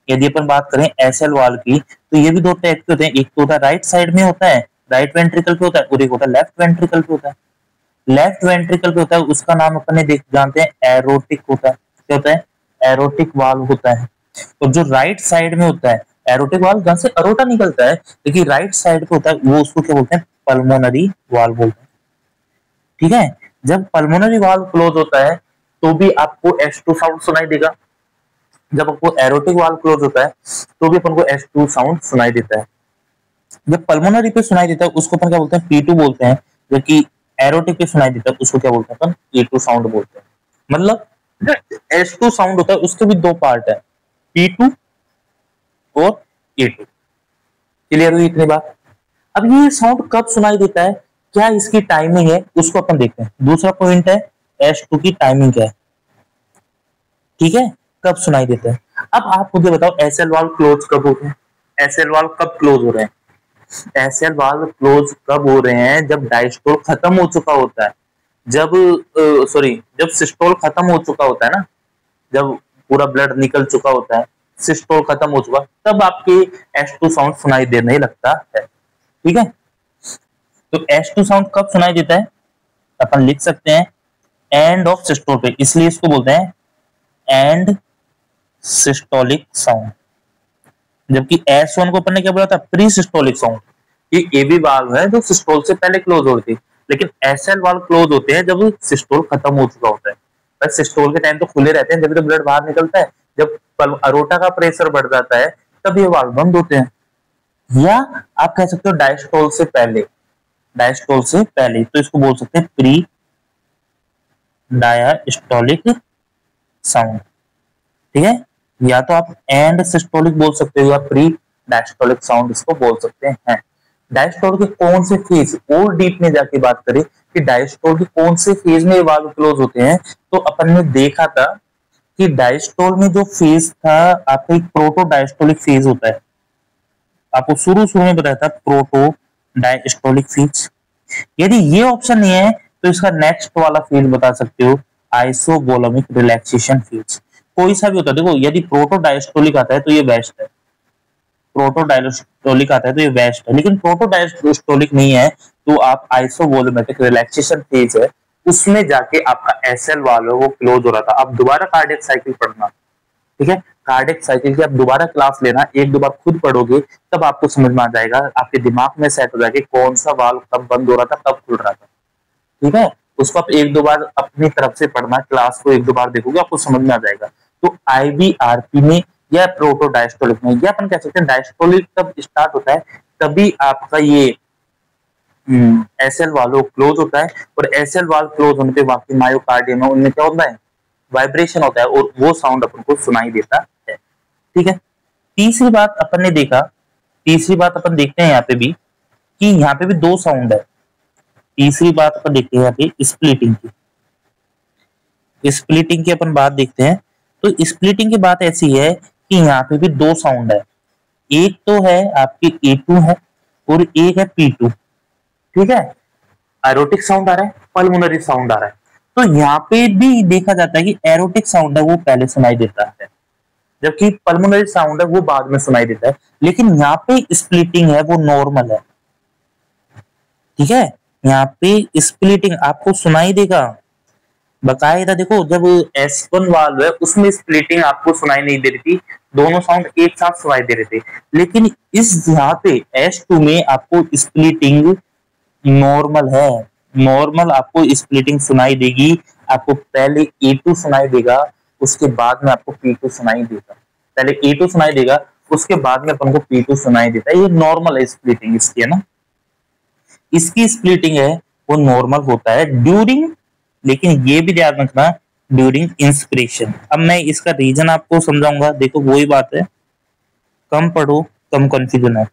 यदि अपन बात करें SL वाल्व की, तो ये भी दो टाइप के होते हैं। एक तो होता है राइट साइड में होता है, राइट वेंट्रिकल पे होता है, और एक होता है लेफ्ट वेंट्रिकल पे होता है। लेफ्ट वेंट्रिकल पे होता है उसका नाम अपन ने देख जानते हैं एरोटिक होता है। क्या होता है, एरोटिक वाल्व होता है। और जो राइट साइड में होता है एरोटिक वाल्व, जहां से अरोटा निकलता है, लेकिन राइट साइड पे होता है, वो उसको क्या बोलते हैं, पल्मोनरी वाल्व बोलते हैं। ठीक है, जब पल्मोनरी वाल्व क्लोज होता है तो भी आपको S2 साउंड सुनाई देगा। जब आपको एरोटिक वाल्व क्लोज होता है तो भी अपन को S2 साउंड सुनाई देता है। जब पल्मोनरी पे सुनाई देता है उसको अपन क्या बोलते हैं, P2 बोलते हैं। जबकि एरोटिक पे सुनाई देता है उसको क्या बोलते हैं अपन, A2 साउंड बोलते हैं। मतलब S2 साउंड होता है उसके भी दो पार्ट है, P2 और A2। क्लियर हुई इतनी बात। अब ये साउंड कब सुनाई देता है, क्या इसकी टाइमिंग है, उसको अपन देखते हैं। दूसरा पॉइंट है S2 की टाइमिंग क्या है। ठीक है, कब सुनाई देता है। अब आप मुझे बताओ SL वाल्व क्लोज कब होते हैं, SL वाल्व कब क्लोज हो रहे हैं। SL वाल्व क्लोज कब हो रहे हैं, जब डायस्टोल खत्म हो चुका होता है, जब जब सिस्टोल खत्म हो चुका होता है ना, जब पूरा ब्लड निकल चुका होता है, सिस्टोल खत्म हो चुका, तब आपके S2 साउंड सुनाई देने लगता है। ठीक है, तो S2 साउंड कब सुनाई देता है, अपन लिख सकते हैं एंड ऑफ सिस्टोल पे, इसलिए इसको बोलते हैं एंड सिस्टोलिक साउंड। जबकि S1 को अपन ने क्या बोला था, प्री सिस्टोलिक साउंड। ये AB वाल्व है जो सिस्टोल से पहले क्लोज होती है, लेकिन SL वाल्व क्लोज होते हैं जब सिस्टोल खत्म हो चुका होता है। बस सिस्टोल के टाइम तो खुले रहते हैं, जब तो ब्लड बाहर निकलता है, जब अरोटा का प्रेशर बढ़ जाता है तब ये वाल्व बंद होते हैं। या आप कह सकते हो डायस्टोल से पहले, डायस्टोल से पहले, तो इसको बोल सकते हैं प्री डायस्टोलिक साउंड। ठीक है, या तो आप एंड सिस्टोलिक बोल सकते हो या प्री डायस्टोलिक साउंड इसको बोल सकते हैं। डायस्टोल के कौन से फेज, और डीप में जाके बात करें कि डायस्टोल के कौन से फेज में वाल्व क्लोज होते हैं, तो अपन ने देखा था कि डायस्टोल में जो फेज था आपका एक प्रोटो डायस्टोलिक फेज होता है। आपको शुरू में बताया था प्रोटो डायस्टोलिक फेज। यदि ये ऑप्शन नहीं है तो इसका नेक्स्ट वाला फेज बता सकते हो, आइसोवोलमिक रिलैक्सेशन फेज। कोई सा भी होता है, देखो यदि प्रोटो डायस्टोलिक आता है तो ये बेस्ट है, प्रोटो डायस्टोलिक आता है तो ये बेस्ट है, लेकिन प्रोटो डायस्टोलिक नहीं है तो आप आइसोवोलमेटिक रिलैक्सेशन फेज है, उसमें जाके आपका SL वाल्व है वो क्लोज हो रहा था। अब दोबारा कार्डियक साइकिल पढ़ना, ठीक है, कार्डियक साइकिल की आप दोबारा क्लास लेना, एक दो बार खुद पढ़ोगे तब आपको समझ में आ जाएगा, आपके दिमाग में सेट हो जाएगा कौन सा वाल्व कब बंद हो रहा था कब खुल रहा था। ठीक है, उसको आप एक दो बार अपनी तरफ से पढ़ना, क्लास को एक दो बार देखोगे आपको समझ में आ जाएगा। तो IVRP में या प्रोटो डायस्टोलिक में, या अपन कह सकते हैं डायस्टोलिक तब स्टार्ट होता है तभी आपका ये SL वाल्व क्लोज होता है। और SL वाल्व क्लोज होने पे बाकी मायोकार्डियम में उनमें क्या होता है, वाइब्रेशन होता है, और वो साउंड अपन को सुनाई देता है। ठीक है, तीसरी बात अपन ने देखा, तीसरी बात अपन देखते हैं यहाँ पे भी कि यहाँ पे भी दो साउंड है। तीसरी बात अपन देखते हैं यहाँ पे स्प्लिटिंग की, स्प्लिटिंग की अपन बात देखते हैं। तो स्प्लिटिंग की बात ऐसी है कि यहाँ पे भी दो साउंड है, एक तो है आपकी A2 है और एक है P2। ठीक है, एरोटिक साउंड आ रहा है, पल्मोनरी साउंड आ रहा है। तो यहाँ पे भी देखा जाता है कि एरोटिक साउंड है वो पहले सुनाई देता है, जबकि पल्मोनरी साउंड है वो बाद में सुनाई देता है। लेकिन यहाँ पे स्प्लिटिंग है वो नॉर्मल है, ठीक है। यहाँ पे स्प्लिटिंग आपको सुनाई देगा बकायदा। देखो जब S1 वाल्व है उसमें स्प्लिटिंग आपको सुनाई नहीं दे रही थी, दोनों साउंड एक साथ सुनाई दे रहे थे। लेकिन इस यहाँ पे S2 में आपको स्प्लिटिंग नॉर्मल है, नॉर्मल आपको स्प्लिटिंग सुनाई देगी। आपको पहले A2 सुनाई देगा, उसके बाद में आपको P2 सुनाई देगा। पहले A2 सुनाई देगा, उसके बाद में अपन को P2 सुनाई देता है। ये नॉर्मल है स्प्लिटिंग इसकी, है ना। इसकी स्प्लिटिंग है वो नॉर्मल होता है ड्यूरिंग, लेकिन ये भी ध्यान रखना ड्यूरिंग इंस्पिरेशन। अब मैं इसका रीजन आपको समझाऊंगा। देखो वही बात है, कम पढ़ो कम कंफ्यूजन है,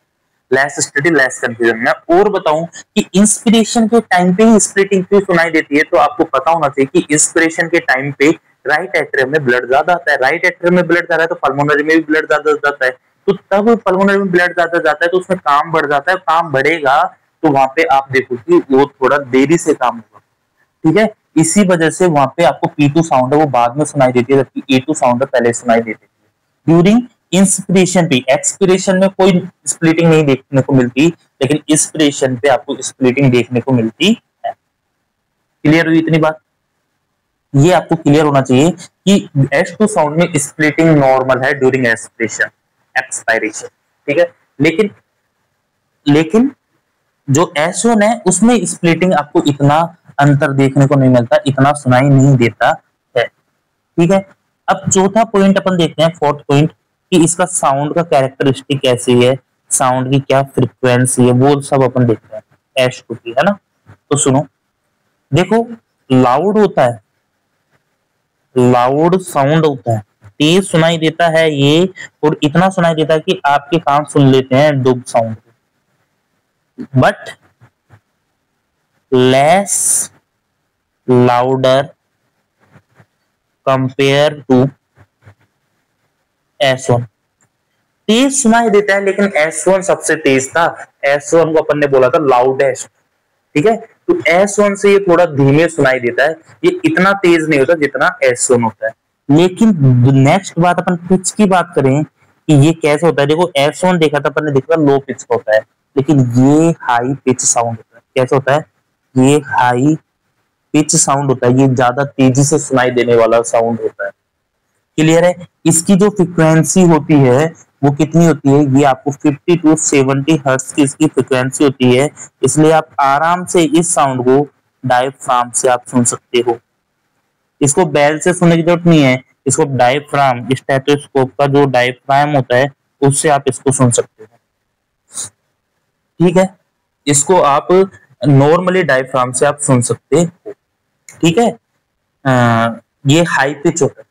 लेस स्टडी लेस कंफ्यूजन। मैं और बताऊं कि इंस्पिरेशन के टाइम पे ही स्प्लिटिंग क्यों सुनाई देती है, तो आपको पता होना चाहिए कि इंस्पिरेशन के टाइम पे राइट एट्रियम में ब्लड ज्यादा आता है। राइट एट्रियम में ब्लड ज्यादा है तो पल्मोनरी में भी ब्लड ज्यादा जाता है। तो तब पल्मोनरी में ब्लड ज्यादा जाता है तो उसमें काम बढ़ जाता है। काम बढ़ेगा तो वहां पे आप देखो कि वो थोड़ा देरी से काम होगा, ठीक है। इसी वजह से वहां पे आपको P2 साउंड है वो बाद में सुनाई देती है, जबकि A2 साउंड पहले सुनाई देती है। ड्यूरिंग इंस्पिरेशन पे, एक्सपिरेशन में कोई स्प्लिटिंग नहीं देखने को मिलती, लेकिन इंस्पिरेशन पे आपको स्प्लिटिंग देखने को मिलती है। क्लियर हुई इतनी बात? ये आपको क्लियर होना चाहिए कि S2 साउंड में स्प्लिटिंग नॉर्मल है ड्यूरिंग एक्सपिरेशन, एक्सपायरेशन, ठीक है। लेकिन लेकिन जो S1 है उसमें स्प्लिटिंग आपको इतना अंतर देखने को नहीं मिलता, इतना सुनाई नहीं देता है, ठीक है। अब चौथा पॉइंट अपन देखते हैं, फोर्थ पॉइंट, कि इसका साउंड का कैरेक्टरिस्टिक कैसी है, साउंड की क्या फ्रीक्वेंसी है, वो सब अपन देखते हैं S2 की, है ना। तो सुनो, देखो लाउड होता है, लाउड साउंड होता है, तेज सुनाई देता है ये, और इतना सुनाई देता है कि आपके कान सुन लेते हैं dub sound, but less louder compare to S1। तेज सुनाई देता है लेकिन S1 सबसे तेज था। S1 को अपन ने बोला था लाउडेस्ट, ठीक है। तो S1 से ये थोड़ा धीमे सुनाई देता है, ये इतना तेज नहीं होता जितना S1 होता है। लेकिन नेक्स्ट बात अपन पिच की बात करें कि ये कैसे होता है। देखो S1 देखा था अपन ने, देखा लो पिच का होता है, लेकिन ये हाई पिच साउंड होता है। कैसे होता है? ये हाई पिच साउंड होता है, ये ज्यादा तेजी से सुनाई देने वाला साउंड होता है। क्लियर है? इसकी जो फ्रीक्वेंसी होती है वो कितनी होती है, ये आपको 50 टू 70 हर्ट्ज की इसकी फ्रीक्वेंसी होती है। इसलिए आप आराम से इस साउंड को डायफ्राम से आप सुन सकते हो। इसको बेल से सुनने की जरूरत नहीं है, इसको डायफ्राम, स्टेथोस्कोप का जो डायफ्राम होता है उससे आप इसको सुन सकते हो, ठीक है। इसको आप नॉर्मली डायफ्राम से आप सुन सकते हो, ठीक है। ये हाई पिच होता है,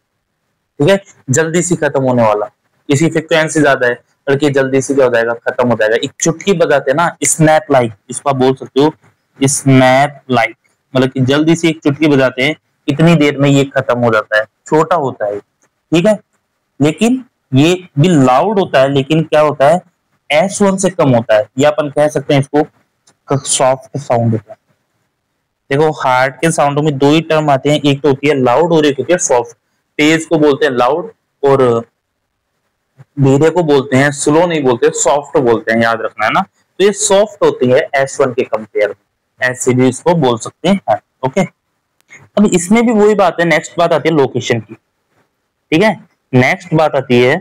ठीक है, जल्दी से खत्म होने वाला, इसकी फ्रीक्वेंसी ज्यादा है बल्कि जल्दी से क्या हो जाएगा, खत्म हो जाएगा। एक चुटकी बजाते हैं ना, स्नैप लाइक, इसको आप बोल सकते हो स्नैप लाइक, मतलब कि जल्दी से एक चुटकी बजाते हैं, इतनी देर में ये खत्म हो जाता है, छोटा होता है, ठीक है। लेकिन ये भी लाउड होता है, लेकिन क्या होता है, S1 से कम होता है, या अपन कह सकते हैं इसको सॉफ्ट साउंड होता है। देखो हार्ट के साउंडों में दो ही टर्म आते हैं, एक तो होती है लाउड और एक होती है सॉफ्ट। तेज को बोलते हैं लाउड और धीरे को बोलते हैं, स्लो नहीं बोलते, सॉफ्ट बोलते हैं, याद रखना, है ना। तो ये सॉफ्ट होती है S1 के कंपेयर में, ऐसे भी इसको बोल सकते हैं, ओके। अब इसमें भी वही बात है, नेक्स्ट बात आती है लोकेशन की, ठीक है। नेक्स्ट बात आती है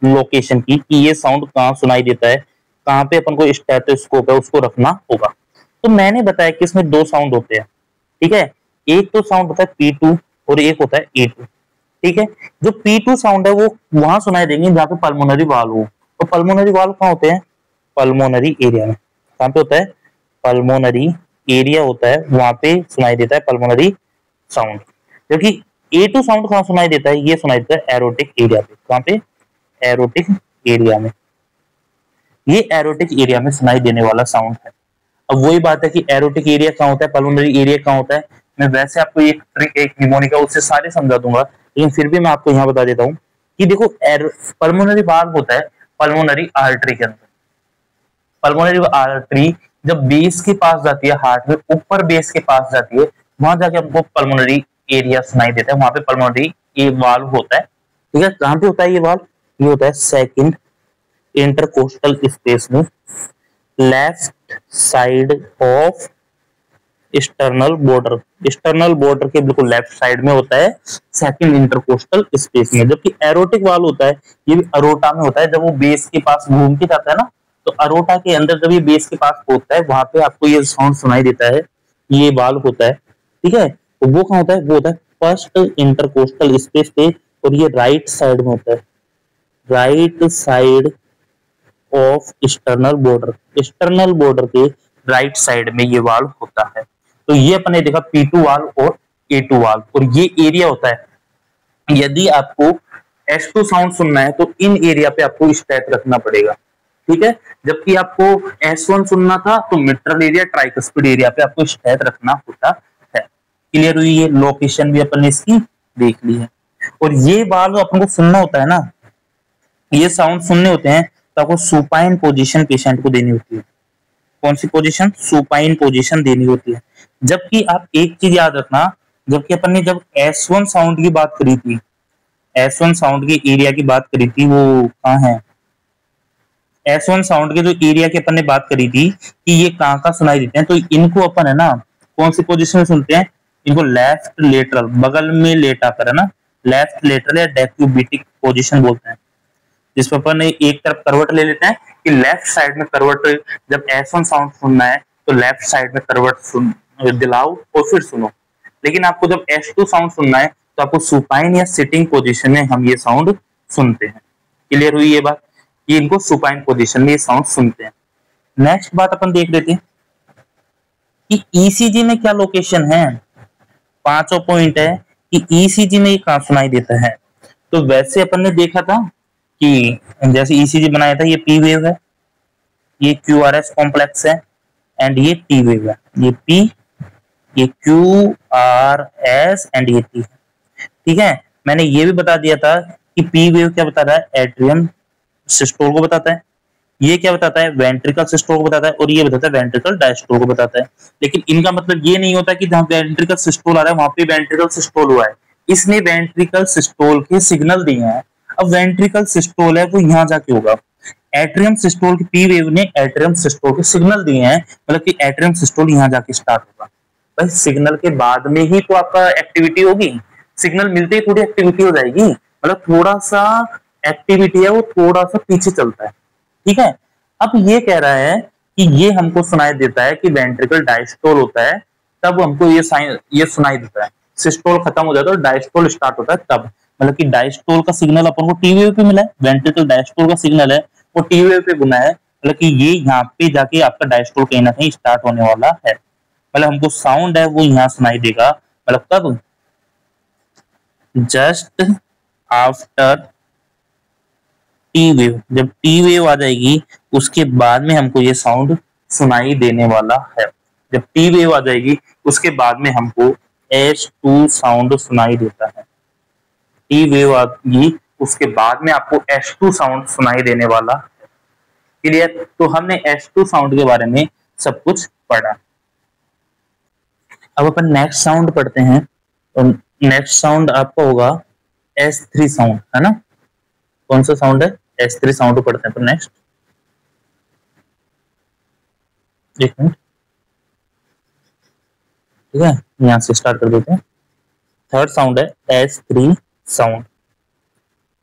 लोकेशन की, कि ये साउंड कहाँ सुनाई देता है, कहाँ पे अपन को स्टेथोस्कोप है उसको रखना होगा। तो मैंने बताया कि इसमें दो साउंड होते हैं, ठीक है। एक तो साउंड होता है P2 और एक होता है A2, ठीक है। जो P2 साउंड है वो वहां सुनाई देंगे जहाँ पे पल्मोनरी वाल्व हो। तो पल्मोनरी वाल्व कहाँ होते हैं? पल्मोनरी एरिया में। कहाँ पे होता है? पल्मोनरी एरिया होता है, वहां पे सुनाई देता है पल्मोनरी साउंड। क्योंकि A2 साउंड कहाँ सुनाई देता है? ये सुनाई देता है एरोटिक एरिया पे। कहाँ पे? एरोटिक एरिया में। ये एरोटिक एरिया में सुनाई देने वाला साउंड है। अब वही बात है कि एरोटिक एरिया कहाँ होता है, पल्मोनरी एरिया कहाँ होता है। मैं वैसे आपको एक ट्रिक, एक निमोनिका उससे सारे समझा दूंगा, लेकिन फिर भी मैं आपको यहाँ बता देता हूँ कि देखो पल्मोनरी वाल्व होता है पल्मोनरी आर्टरी के अंदर। पल्मोनरी आर्टरी जब बेस के पास जाती है, हार्ट में ऊपर बेस के पास जाती है, वहां जाके हमको पल्मोनरी एरिया सुनाई देता है, वहां पे पल्मोनरी ये वाल्व होता है। ठीक है, कहां पे होता है ये वाल्व? ये होता है सेकंड इंटरकोस्टल स्पेस में, left side of external border के बिल्कुल लेफ्ट साइड में होता है सेकंड इंटरकोस्टल स्पेस में। जबकि एरोटिक वाल्व होता है, ये भी अरोटा में होता है, जब वो बेस के पास घूम के जाता है ना, तो अरोटा के अंदर जब ये बेस के पास होता है, वहां पे आपको ये साउंड सुनाई देता है, ये वाल्व होता है। ठीक है, तो वो कहाँ होता है? वो होता है फर्स्ट इंटरकोस्टल स्पेस पे, और ये राइट साइड में होता है, right side of external border के राइट साइड में ये वाल्व होता है। तो ये अपने देखा P2 वाल्व और A2 वाल्व, और ये एरिया होता है। यदि आपको S2 साउंड सुनना है तो इन एरिया पे आपको स्टेप रखना पड़ेगा। ठीक है, जबकि आपको S1 सुनना था तो मिट्रल एरिया ट्राइकस्पिड एरिया पे आपको स्टेप रखना होता है। क्लियर हुई? ये लोकेशन भी अपन ने इसकी देख ली है। और ये वाल्व अपन को सुनना होता है ना, ये साउंड सुनने होते हैं तो आपको सुपाइन पोजीशन पेशेंट को देनी होती है। कौन सी पोजीशन? सुपाइन पोजीशन देनी होती है। जबकि आप एक चीज याद रखना, जबकि अपन ने जब S1 साउंड की बात करी थी, S1 साउंड के एरिया की बात करी थी, वो कहाँ है? S1 साउंड के जो एरिया की अपन ने बात करी थी कि ये कहाँ का सुनाई देते हैं, तो इनको अपन है ना कौन सी पोजीशन में सुनते हैं? इनको लेफ्ट लेटरल, बगल में लेटा कर, है ना, लेफ्ट लेटरल या डेक्यूबिटिक पोजीशन बोलते हैं, जिसमें अपन एक तरफ करवट ले लेते हैं कि लेफ्ट साइड में करवट, जब S1 साउंड सुनना है तो लेफ्ट साइड में करवट सुन दिलाओ और फिर सुनो। लेकिन आपको जब S2 साउंड सुनना है तो आपको सुपाइन या सिटिंग पोजीशन में हम ये साउंड सुनते हैं। क्लियर हुई ये बात? ये इनको सुपाइन पोजीशन में ये साउंड सुनते हैं। नेक्स्ट बात अपन देख लेते हैं कि ईसीजी में क्या लोकेशन है। पांचों पॉइंट है कि ईसीजी में ये कहां सुनाई देता है। तो वैसे अपन ने देखा था कि जैसे ईसीजी बनाया था, ये पी वेव है, ये क्यूआरएस कॉम्प्लेक्स है, एंड ये टी वेव है। ये पी, ये क्यूआरएस एंड ये टी है। ठीक है, मैंने ये भी बता दिया था कि पी वेव क्या बताता है? एट्रियम सिस्टोल को बताता है। ये क्या बताता है? वेंट्रिकल सिस्टोल को बताता है। और ये बताता है वेंट्रिकल डायस्टोल को बताता है। लेकिन इनका मतलब ये नहीं होता कि जहां वेंट्रिकल सिस्टोल आ रहा है वहां पे वेंट्रिकल सिस्टोल हुआ है। इसने वेंट्रिकल सिस्टोल के सिग्नल दिए हैं। अब वेंट्रिकल सिस्टोल है वो यहां जाके होगा। एट्रियम सिस्टोल की पी वेव ने एट्रियम सिस्टोल के सिग्नल दिए हैं, मतलब कि एट्रियम सिस्टोल यहां जाके स्टार्ट होगा। भाई सिग्नल के बाद में ही तो आपका एक्टिविटी होगी, सिग्नल मिलते ही थोड़ी एक्टिविटी हो जाएगी। मतलब थोड़ा सा एक्टिविटी है वो थोड़ा सा पीछे चलता है। ठीक है, अब ये कह रहा है कि ये हमको सुनाई देता है कि वेंट्रिकल डायस्टोल होता है, तब हमको ये सुनाई देता है। सिस्टोल खत्म हो जाता है और डायस्टोल स्टार्ट होता है तब। मतलब कि डायस्टोल का सिग्नल अपन को टी वेव पे मिला है, वेंट्रिकल डायस्टोल का सिग्नल है वो टी वेव पे गुना है। मतलब कि ये यहाँ पे जाके आपका डायस्टोल कहीं ना कहीं स्टार्ट होने वाला है। मतलब हमको साउंड है वो यहाँ सुनाई देगा। मतलब कब? जस्ट आफ्टर टी वेव, जब टी वेव आ जाएगी उसके बाद में हमको ये साउंड सुनाई देने वाला है। जब टी वेव आ जाएगी उसके बाद में हमको S2 साउंड सुनाई देता है। टी वेव आएगी उसके बाद में आपको S2 साउंड सुनाई देने वाला है। क्लियर? तो हमने S2 साउंड के बारे में सब कुछ पढ़ा। अब अपन नेक्स्ट साउंड पढ़ते हैं। तो नेक्स्ट साउंड आपका होगा S3 साउंड, है ना? कौन सा साउंड है? S3 साउंड पढ़ते हैं अपन नेक्स्ट। एक मिनट, ठीक है, यहां से स्टार्ट कर देते हैं। थर्ड साउंड है S3 साउंड।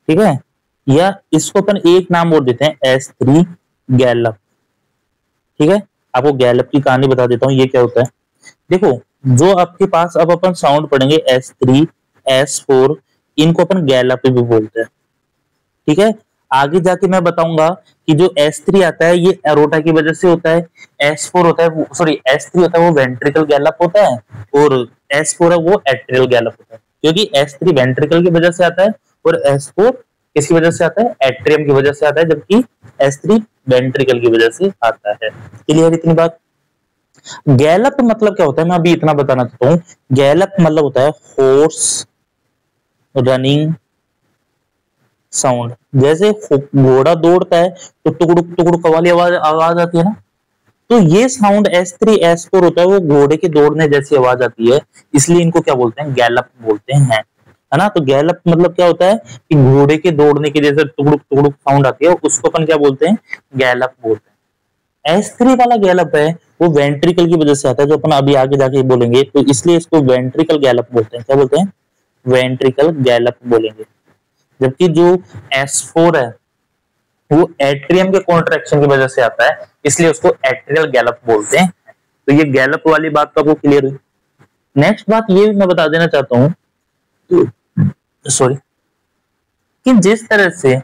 ठीक है, या इसको अपन एक नाम बोल देते हैं S3 गैलप। ठीक है, आपको गैलप की कहानी बता देता हूँ ये क्या होता है। देखो, जो आपके पास अब अपन साउंड पढ़ेंगे S3, S4, इनको अपन गैलप भी बोलते हैं। ठीक है, आगे जाके मैं बताऊंगा कि जो S3 आता है ये एरोटा की वजह से होता है, S4 होता है, सॉरी S3 होता है वो वेंट्रिकल गैलप होता है, और S4 है वो एट्रियल गैलप होता है। क्योंकि S3 वेंट्रिकल की वजह से आता है और S4 किसकी वजह से आता है? एट्रियम की वजह से आता है, जबकि S3 वेंट्रिकल की वजह से आता है। क्लियर इतनी बात? गैलप मतलब क्या होता है मैं अभी इतना बताना चाहता हूँ। गैलप मतलब होता है हॉर्स रनिंग साउंड। जैसे घोड़ा दौड़ता है तो टुकड़ुक टुकड़ुक वाली आवाज आवाज आती है ना, तो ये साउंड S3 S4 होता है, वो घोड़े के दौड़ने जैसी आवाज आती है, इसलिए इनको क्या बोलते हैं, गैलप बोलते हैं, है ना। तो गैलप मतलब क्या होता है कि घोड़े के दौड़ने के जैसे टुकड़ुक टुकड़ुक साउंड आती है, उसको अपन क्या बोलते हैं, गैलप बोलते हैं। S3 वाला गैलप है वो वेंट्रिकल की वजह से आता है, जो अपन अभी आगे जाके बोलेंगे, तो इसलिए इसको वेंट्रिकल गैलप बोलते हैं। क्या बोलते हैं, वेंट्रिकल गैलप बोलेंगे। जबकि जो S4 है वो एट्रियम के कॉन्ट्रैक्शन की वजह से आता है, इसलिए उसको एट्रियल गैलप बोलते हैं। तो ये गैलप वाली बात तो आपको क्लियर हुई। नेक्स्ट बात ये मैं बता देना चाहता हूँ, सॉरी, कि जिस तरह से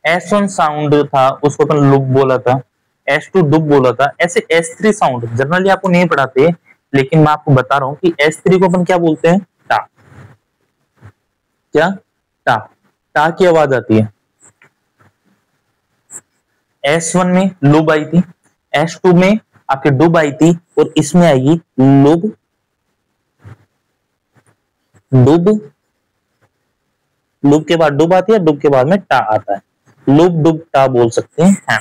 S1 साउंड था उसको अपन लुप बोला था, S2 डुप बोला था, ऐसे S3 साउंड जनरली आपको नहीं पढ़ाते, लेकिन मैं आपको बता रहा हूँ कि S3 को अपन क्या बोलते हैं, टा। क्या, टा। टा की आवाज आती है। S1 में लुब आई थी, S2 में आपके डुब आई थी, और इसमें आएगी लुब डुब। लुब के बाद डुब आती है, डुब के बाद में टा आता है, लुब डुब टा बोल सकते हैं।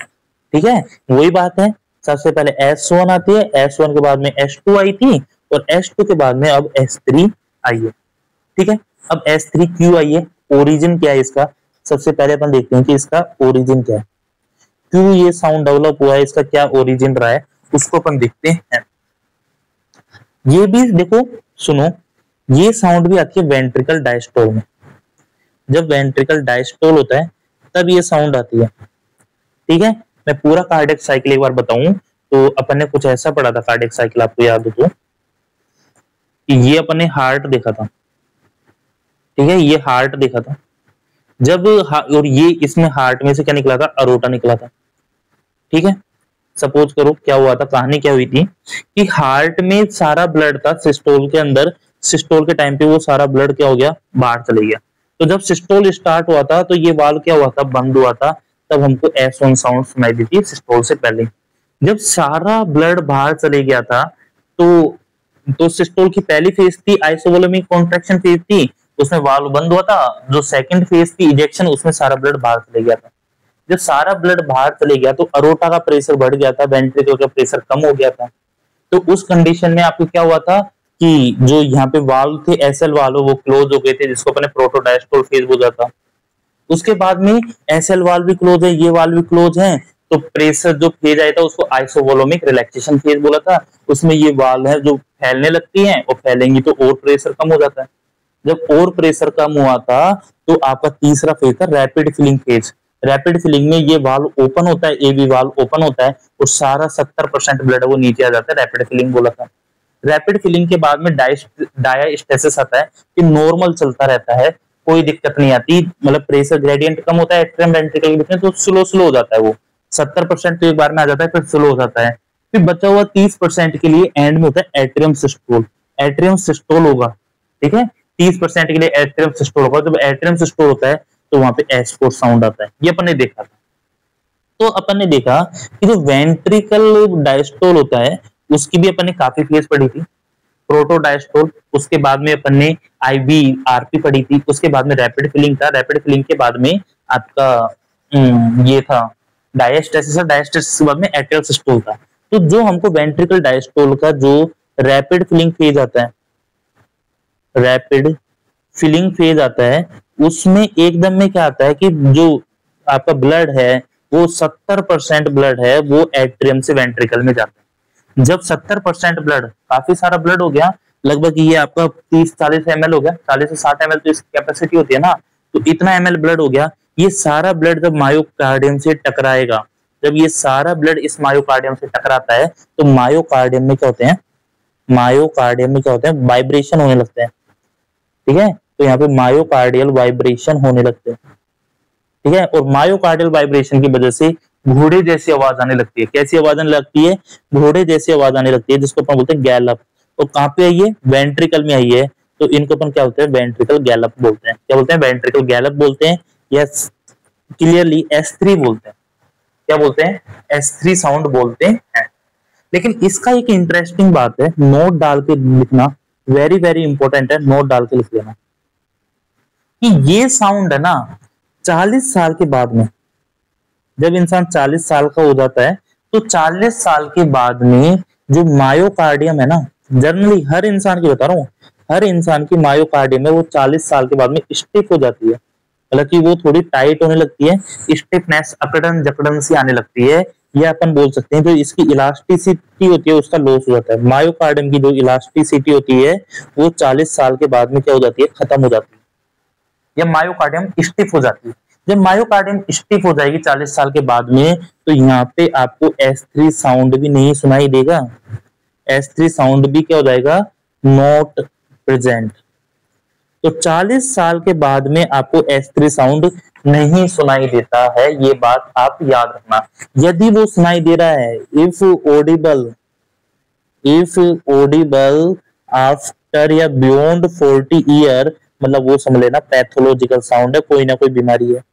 ठीक है, वही बात है। सबसे पहले S1 आती है, S1 के बाद में S2 आई थी, और S2 के बाद में अब S3 आई है। ठीक है, अब S3 क्यों आई है, ओरिजिन क्या है इसका, सबसे पहले अपन देखते हैं कि इसका ओरिजिन क्या है, क्यों ये साउंड डेवलप हुआ है, इसका क्या ओरिजिन रहा है, उसको अपन देखते हैं। ये भी देखो, सुनो, ये साउंड भी आती है वेंट्रिकल डायस्टोल में। जब वेंट्रिकल डायस्टोल होता है तब ये साउंड आती है। ठीक है, मैं पूरा कार्डियक साइकिल एक बार बताऊं तो अपन ने कुछ ऐसा पढ़ा था कार्डियक साइकिल, आपको याद हो तो, कि ये अपन ने हार्ट देखा था। ठीक है, ये हार्ट देखा था जब, और ये इसमें हार्ट में से क्या निकला था, अरोटा निकला था। ठीक है, सपोज करो क्या हुआ था, कहानी क्या हुई थी कि हार्ट में सारा ब्लड था सिस्टोल के अंदर, सिस्टोल के टाइम पे वो सारा ब्लड क्या हो गया, बाहर चले गया। तो जब सिस्टोल स्टार्ट हुआ था तो ये वाल्व क्या हुआ था, बंद हुआ था, तब हमको S1 साउंड सुनाई दी थी सिस्टोल से पहले। जब सारा ब्लड बाहर चले गया था तो सिस्टोल की पहली फेज थी आइसोवोलेमिक कॉन्ट्रैक्शन फेज थी, उसमें वाल्व बंद हुआ था। जो सेकंड फेज थी इजेक्शन, उसमें सारा ब्लड बाहर चले गया था। जब सारा ब्लड बाहर चले गया तो अरोटा का प्रेशर बढ़ गया था, वेंट्रिकल का प्रेशर कम हो गया था। तो उस कंडीशन में आपको क्या हुआ था कि जो यहाँ पे वाल्व थे, एसएल वाल्व, वो क्लोज हो गए थे, जिसको अपने प्रोटोडायस्टोल फेज बोला था। उसके बाद में एसएल वाल्व भी क्लोज है, ये वाल्व भी क्लोज है, तो प्रेशर जो फेज आया था उसको आइसोवोलोमिक रिलैक्सेशन फेज बोला था। उसमें ये वाल्व है जो फैलने लगती है, और फैलेंगी तो और प्रेशर कम हो जाता है। जब और प्रेशर कम हुआ था तो आपका तीसरा फेज था rapid filling phase. Rapid filling में ये वाल्व ओपन होता है, एबी वाल्व ओपन होता है, और सारा 70% ब्लड वो नीचे आ जाता है, रैपिड फिलिंग बोला था। रैपिड फिलिंग के बाद में डायास्टेसिस आता है कि नॉर्मल चलता रहता है, कोई दिक्कत नहीं आती, मतलब प्रेशर ग्रेडियंट कम होता है एट्रियम वेंट्रिकल के बीच में, तो स्लो स्लो हो जाता है, वो 70% तो एक बार में आ जाता है, फिर स्लो हो जाता है। फिर बचा हुआ 30% के लिए एंड में होता है एट्रियम सिस्टोल। एट्रियम सिस्टोल होगा, ठीक है, 30% के लिए एट्रियम सिस्टोल होगा। जब एट्रियम सिस्टोल होता है तो वहां पे S4 साउंड आता है, ये अपन ने देखा था। तो अपन ने देखा कि जो वेंट्रिकल डायस्टोल होता है उसकी भी अपन ने काफी फेज पढ़ी थी, प्रोटोडायस्टोल, उसके बाद में अपन ने आईवी आरपी पढ़ी थी, उसके बाद में रैपिड फिलिंग था, रैपिड फिलिंग के बाद में आपका ये था डायस्टेसिस, डायस्टेसिस के बाद में एट्रियल सिस्टोल था। तो जो हमको वेंट्रिकल डायस्टोल का जो रैपिड फिलिंग फेज आता है, रैपिड फिलिंग फेज आता है, उसमें एकदम में क्या आता है कि जो आपका ब्लड है वो 70% ब्लड है वो एट्रियम से वेंट्रिकल में जाता है। जब 70% ब्लड, काफी सारा ब्लड हो गया, लगभग ये आपका 30-40 ml हो गया, 40 से 60 ml तो इसकी कैपेसिटी होती है ना, तो इतना ml ब्लड हो गया। ये सारा ब्लड जब मायोकार्डियम से टकराएगा, जब ये सारा ब्लड इस मायोकार्डियम से टकराता है तो मायोकार्डियम में क्या होते हैं, मायोकार्डियम में क्या होते हैं, वाइब्रेशन होने लगते हैं। ठीक है, तो यहाँ पे मायोकार्डियल वाइब्रेशन होने लगते हैं। ठीक है, और मायोकार्डियल वाइब्रेशन की वजह से घोड़े जैसी आवाज आने लगती है। कैसी आवाज आने लगती है, घोड़े जैसी आवाज आने लगती है, जिसको अपन बोलते हैं गैलप। तो कहाँ पे आई है, वेंट्रिकल में आई है, तो इनको अपन क्या बोलते हैं, वेंट्रिकल गैलप बोलते हैं। क्या बोलते हैं, वेंट्रिकल गैलप बोलते हैं, या क्लियरली S3 बोलते हैं। क्या बोलते हैं, S3 साउंड बोलते हैं। लेकिन इसका एक इंटरेस्टिंग बात है, नोट डाल के लिखना, वेरी वेरी इंपॉर्टेंट है, नोट डाल के लिख लेना कि ये साउंड है ना 40 साल के बाद में, जब इंसान 40 साल का हो जाता है तो 40 साल के बाद में जो मायोकार्डियम है ना, जनरली हर इंसान की बता रहा हूँ, हर इंसान की मायोकार्डियम है वो 40 साल के बाद में स्टिफ हो जाती है, मतलब कि वो थोड़ी टाइट होने लगती है, स्टिफनेस अकड़न जकड़न सी आने लगती है, ये अपन बोल सकते हैं। जो इसकी इलास्टिसिटी होती है उसका लॉस हो जाता है। मायोकार्डियम की जो इलास्टिसिटी होती है वो 40 साल के बाद में क्या हो जाती है, खत्म हो जाती है, या मायोकार्डियम स्टिफ हो जाती है। जब मायोकार्डियम स्टिफ हो जाएगी 40 साल के बाद में, तो यहाँ पे आपको S3 साउंड भी नहीं सुनाई देगा, S3 साउंड भी क्या हो जाएगा, नॉट प्रेजेंट। तो 40 साल के बाद में आपको S3 साउंड नहीं सुनाई देता है, ये बात आप याद रखना। यदि वो सुनाई दे रहा है, इफ ऑडिबल आफ्टर या बियॉन्ड 40 ईयर, मतलब वो समझ लेना पैथोलॉजिकल साउंड है, कोई ना कोई बीमारी है,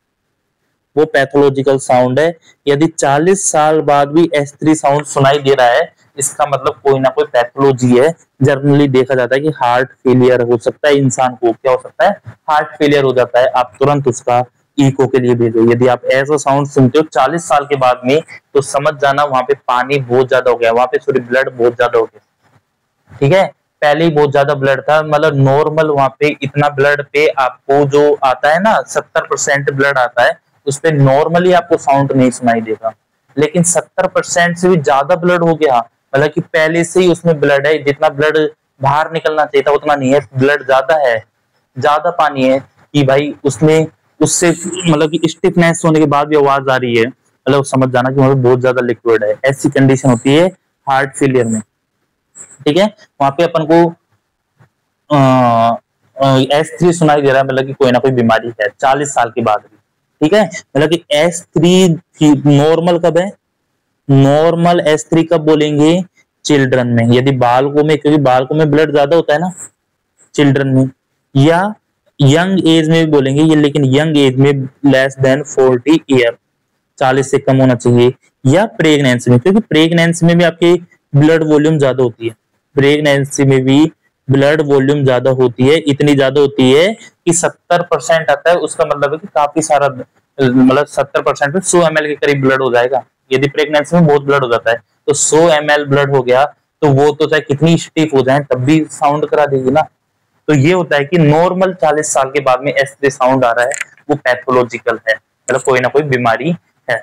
वो पैथोलॉजिकल साउंड है। यदि 40 साल बाद भी S3 साउंड सुनाई दे रहा है, इसका मतलब कोई ना कोई पैथोलॉजी है। जनरली देखा जाता है कि हार्ट फेलियर हो सकता है, इंसान को क्या हो सकता है, हार्ट फेलियर हो जाता है, आप तुरंत उसका इको के लिए भेजो। यदि आप ऐसा साउंड सुनते हो 40 साल के बाद में, तो समझ जाना वहां पे पानी बहुत ज्यादा हो गया, वहां पे सॉरी ब्लड बहुत ज्यादा हो गया, ठीक है। पहले ही बहुत ज्यादा ब्लड था, मतलब नॉर्मल वहां पे इतना ब्लड पे आपको जो आता है ना 70% ब्लड आता है, उस पे नॉर्मली आपको साउंड नहीं सुनाई देगा। लेकिन 70% से भी ज्यादा ब्लड हो गया, मतलब कि पहले से ही उसमें ब्लड है, जितना ब्लड बाहर निकलना चाहिए था उतना नहीं है, ब्लड ज्यादा है, ज्यादा पानी है कि भाई उसमें उससे मतलब कि स्टिफनेस होने के बाद भी आवाज आ रही है, मतलब समझ जाना कि वहां पे बहुत ज्यादा लिक्विड है। ऐसी कंडीशन होती है हार्ट फेलियर में, ठीक है। वहां पे अपन को S3 सुनाई दे रहा है, मतलब कि कोई ना कोई बीमारी है 40 साल के बाद भी, ठीक है। मतलब कि S3 नॉर्मल कब है, नॉर्मल S3 कब बोलेंगे, चिल्ड्रन में, यदि बालकों में, क्योंकि बालकों में ब्लड ज्यादा होता है ना चिल्ड्रन में, या यंग एज में भी बोलेंगे ये, लेकिन यंग एज में लेस देन 40 ईयर, 40 से कम होना चाहिए, या प्रेगनेंसी में, क्योंकि प्रेगनेंसी में भी आपकी ब्लड वॉल्यूम ज्यादा होती है, प्रेगनेंसी में भी ब्लड वॉल्यूम ज्यादा होती है, इतनी ज्यादा होती है कि 70% आता है, उसका मतलब है कि काफी सारा, मतलब 70% में 100 ml के करीब ब्लड हो जाएगा। यदि प्रेगनेंसी में बहुत ब्लड हो जाता है तो 100 ml ब्लड हो गया, तो वो तो चाहे कितनी स्टिफ हो जाए तब भी साउंड करा देगी ना। तो ये होता है कि नॉर्मल 40 साल के बाद में S3 साउंड आ रहा है, वो पैथोलॉजिकल है, मतलब कोई ना कोई बीमारी है,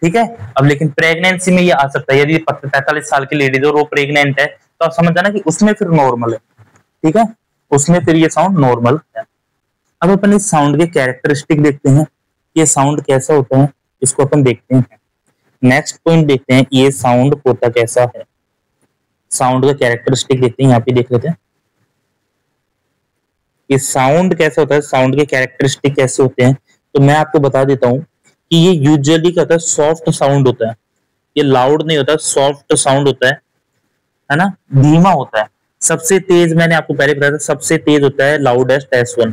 ठीक है। अब लेकिन प्रेगनेंसी में ये आ सकता है, यदि 45 साल की लेडीज और वो प्रेग्नेंट है, तो आप समझ जाना कि उसमें फिर नॉर्मल है, ठीक है, उसमें फिर ये साउंड नॉर्मल है। अब अपन इस साउंड के कैरेक्टरिस्टिक देखते हैं, ये साउंड कैसा होता है, इसको अपन देखते हैं। नेक्स्ट पॉइंट देखते हैं, ये साउंड होता कैसा है, साउंड का कैरेक्टरिस्टिक देखते हैं, यहाँ पे देख लेते हैं ये साउंड कैसा होता है, साउंड के कैरेक्टरिस्टिक कैसे होते हैं। तो मैं आपको बता देता हूँ कि ये यूजुअली क्या होता है, सॉफ्ट साउंड होता है, ये लाउड नहीं होता, सॉफ्ट साउंड होता है ना, धीमा होता है। सबसे तेज मैंने आपको पहले बताया था, सबसे तेज होता है लाउडेस्ट S1,